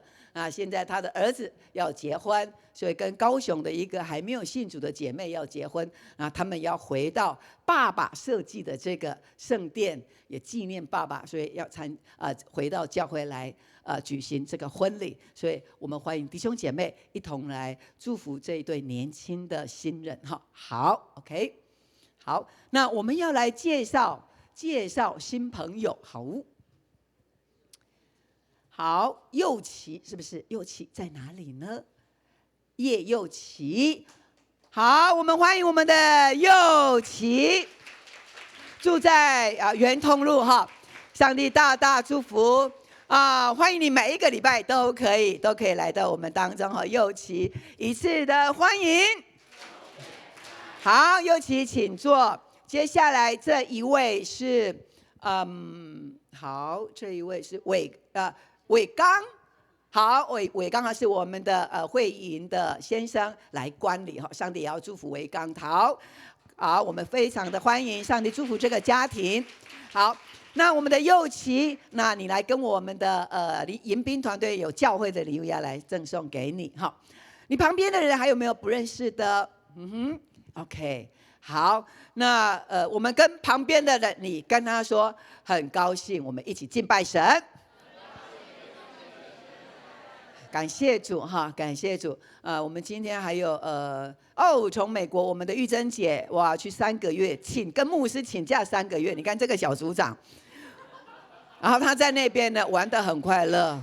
现在他的儿子要结婚，所以跟高雄的一个还没有信主的姐妹要结婚，他们要回到爸爸设计的这个圣殿，也纪念爸爸，所以要回到教会来举行这个婚礼。所以我们欢迎弟兄姐妹一同来祝福这一对年轻的新人哈。好 ，OK。好，那我们要来介绍新朋友。好，右旗是不是？右旗在哪里呢？叶右旗。好，我们欢迎我们的右旗，住在圆通路哈。上帝大大祝福欢迎你每一个礼拜都可以来到我们当中哈。右旗一次的欢迎。好，右旗请坐。接下来这一位是，好，这一位是伟刚。好，伟刚是我们的慧营的先生来观礼哈。上帝也要祝福伟刚。好，我们非常的欢迎，上帝祝福这个家庭。好，那我们的右旗，那你来跟我们的迎宾团队有教会的礼物要来赠送给你哈。你旁边的人还有没有不认识的？OK， 好，那我们跟旁边的人，你跟他说很高兴，我们一起敬拜神。感谢主哈，感谢主。我们今天还有从美国我们的玉珍姐，哇，去3个月，跟牧师请假3个月。你看这个小组长，然后他在那边呢玩得很快乐，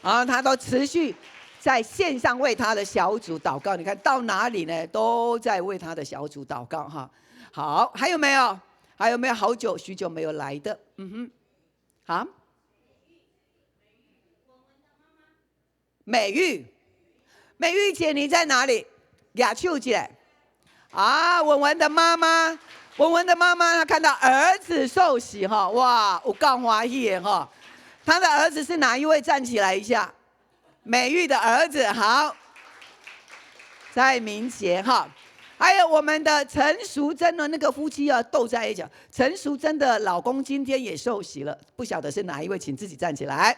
然后他都持续在线上为他的小组祷告。你看到哪里呢，都在为他的小组祷告哈。好，还有没有？还有没有许久没有来的？好，美玉姐你在哪里？亚秋姐啊，文文的妈妈她看到儿子受洗哈，哇，有够欢喜的哈。她的儿子是哪一位？站起来一下。美玉的儿子，好，蔡明杰哈。还有我们的陈淑贞的那个夫妻啊，斗在一起。陈淑贞的老公今天也受洗了，不晓得是哪一位，请自己站起来。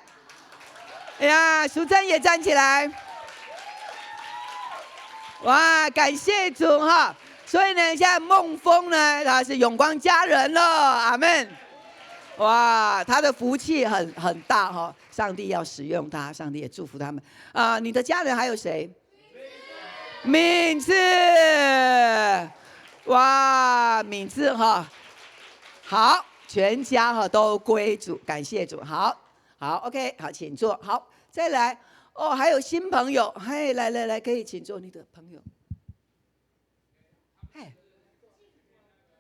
哎呀，淑贞也站起来。哇，感谢主哈！所以呢，现在孟峰呢，他是永光家人了，阿们。哇，他的福气很大哈，上帝要使用他，上帝也祝福他们啊。你的家人还有谁？敏智，哇，敏智哈，好，全家哈都归主，感谢主，好 ，OK， 好，请坐，好，再来哦，还有新朋友，嘿，来，可以请坐，你的朋友，嘿，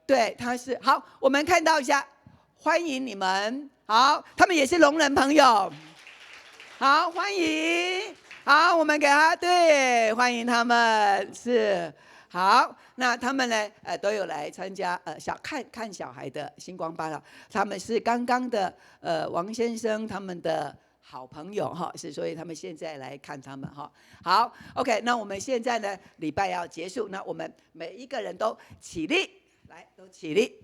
对，他是好，我们看到一下，欢迎你们，好，他们也是聋人朋友，好，欢迎。好，我们给他对，欢迎他们是好。那他们呢？都有来参加看小孩的星光班了。他们是刚刚的王先生他们的好朋友哈，是所以他们现在来看他们哈。好 ，OK， 那我们现在呢礼拜要结束，那我们每一个人都起立，来都起立。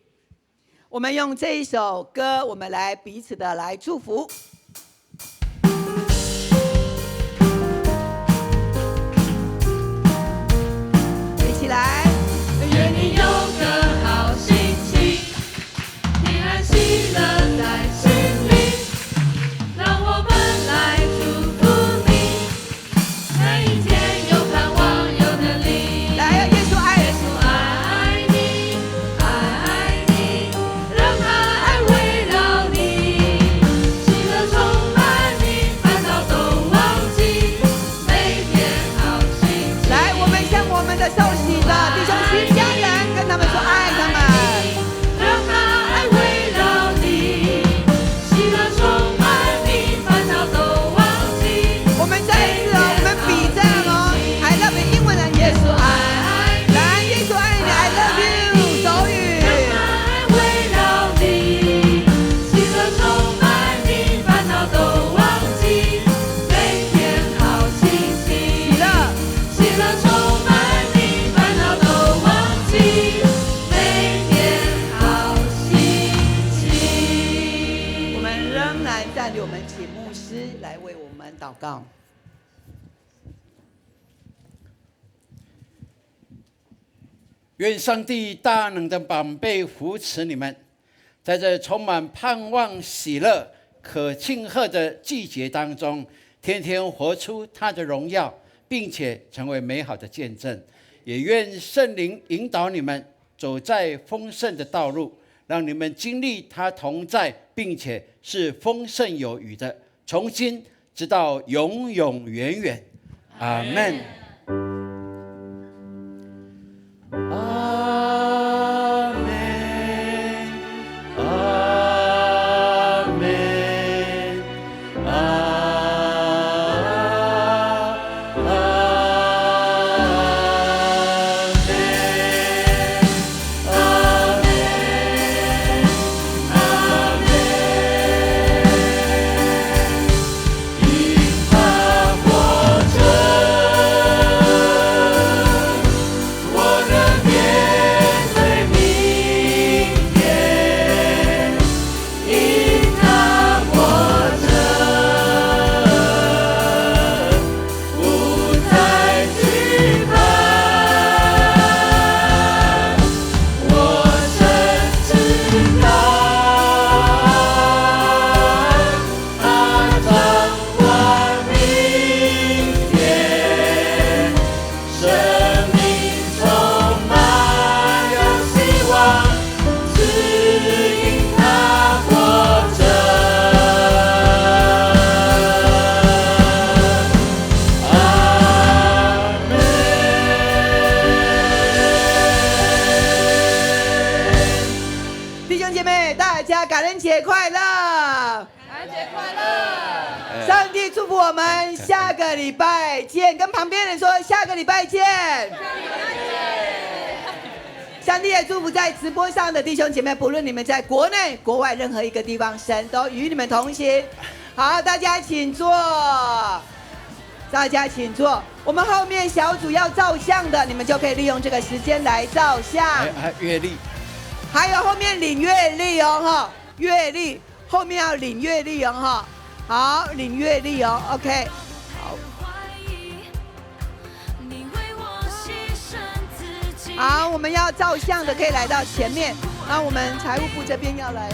我们用这一首歌，我们来彼此的来祝福。来，愿你有个好心情，平安喜乐在心里，让我们来祝福你，每一天有盼望有能力。来，耶稣爱你，爱你，让他爱围绕你，喜乐充满你，烦恼都忘记，每天好心情。来，我们向我们的受洗的弟兄亲家人，跟他们说爱他们，让他爱围绕你，喜乐充满你，烦恼都忘记。我们再一次哦，我们比这样哦，I love you， 英文的耶稣爱，来，耶稣爱你 ，I love you， 手语。让他爱围绕你，喜乐充满你，烦恼都忘记，每天好心情。喜乐充满你，烦恼都忘记，每天好心情。我们仍然站立，我们请牧师来为我们祷告。愿上帝大能的宝贝扶持你们，在这充满盼望、喜乐、可庆贺的季节当中，天天活出他的荣耀，并且成为美好的见证。也愿圣灵引导你们走在丰盛的道路，让你们经历他同在，并且是丰盛有余的，从今直到永永远远。阿们。我的天。节快乐！感恩节快乐！上帝祝福我们，下个礼拜见。跟旁边人说，下个礼拜见。上帝也祝福在直播上的弟兄姐妹，不论你们在国内、国外任何一个地方，神都与你们同行。好，大家请坐。大家请坐。我们后面小组要照相的，你们就可以利用这个时间来照相。还月历，还有后面领月历哦，哈，月历后面要领月历哦，哈，好，领月历哦 ，OK。好，我们要照相的可以来到前面，那我们财务部这边要来。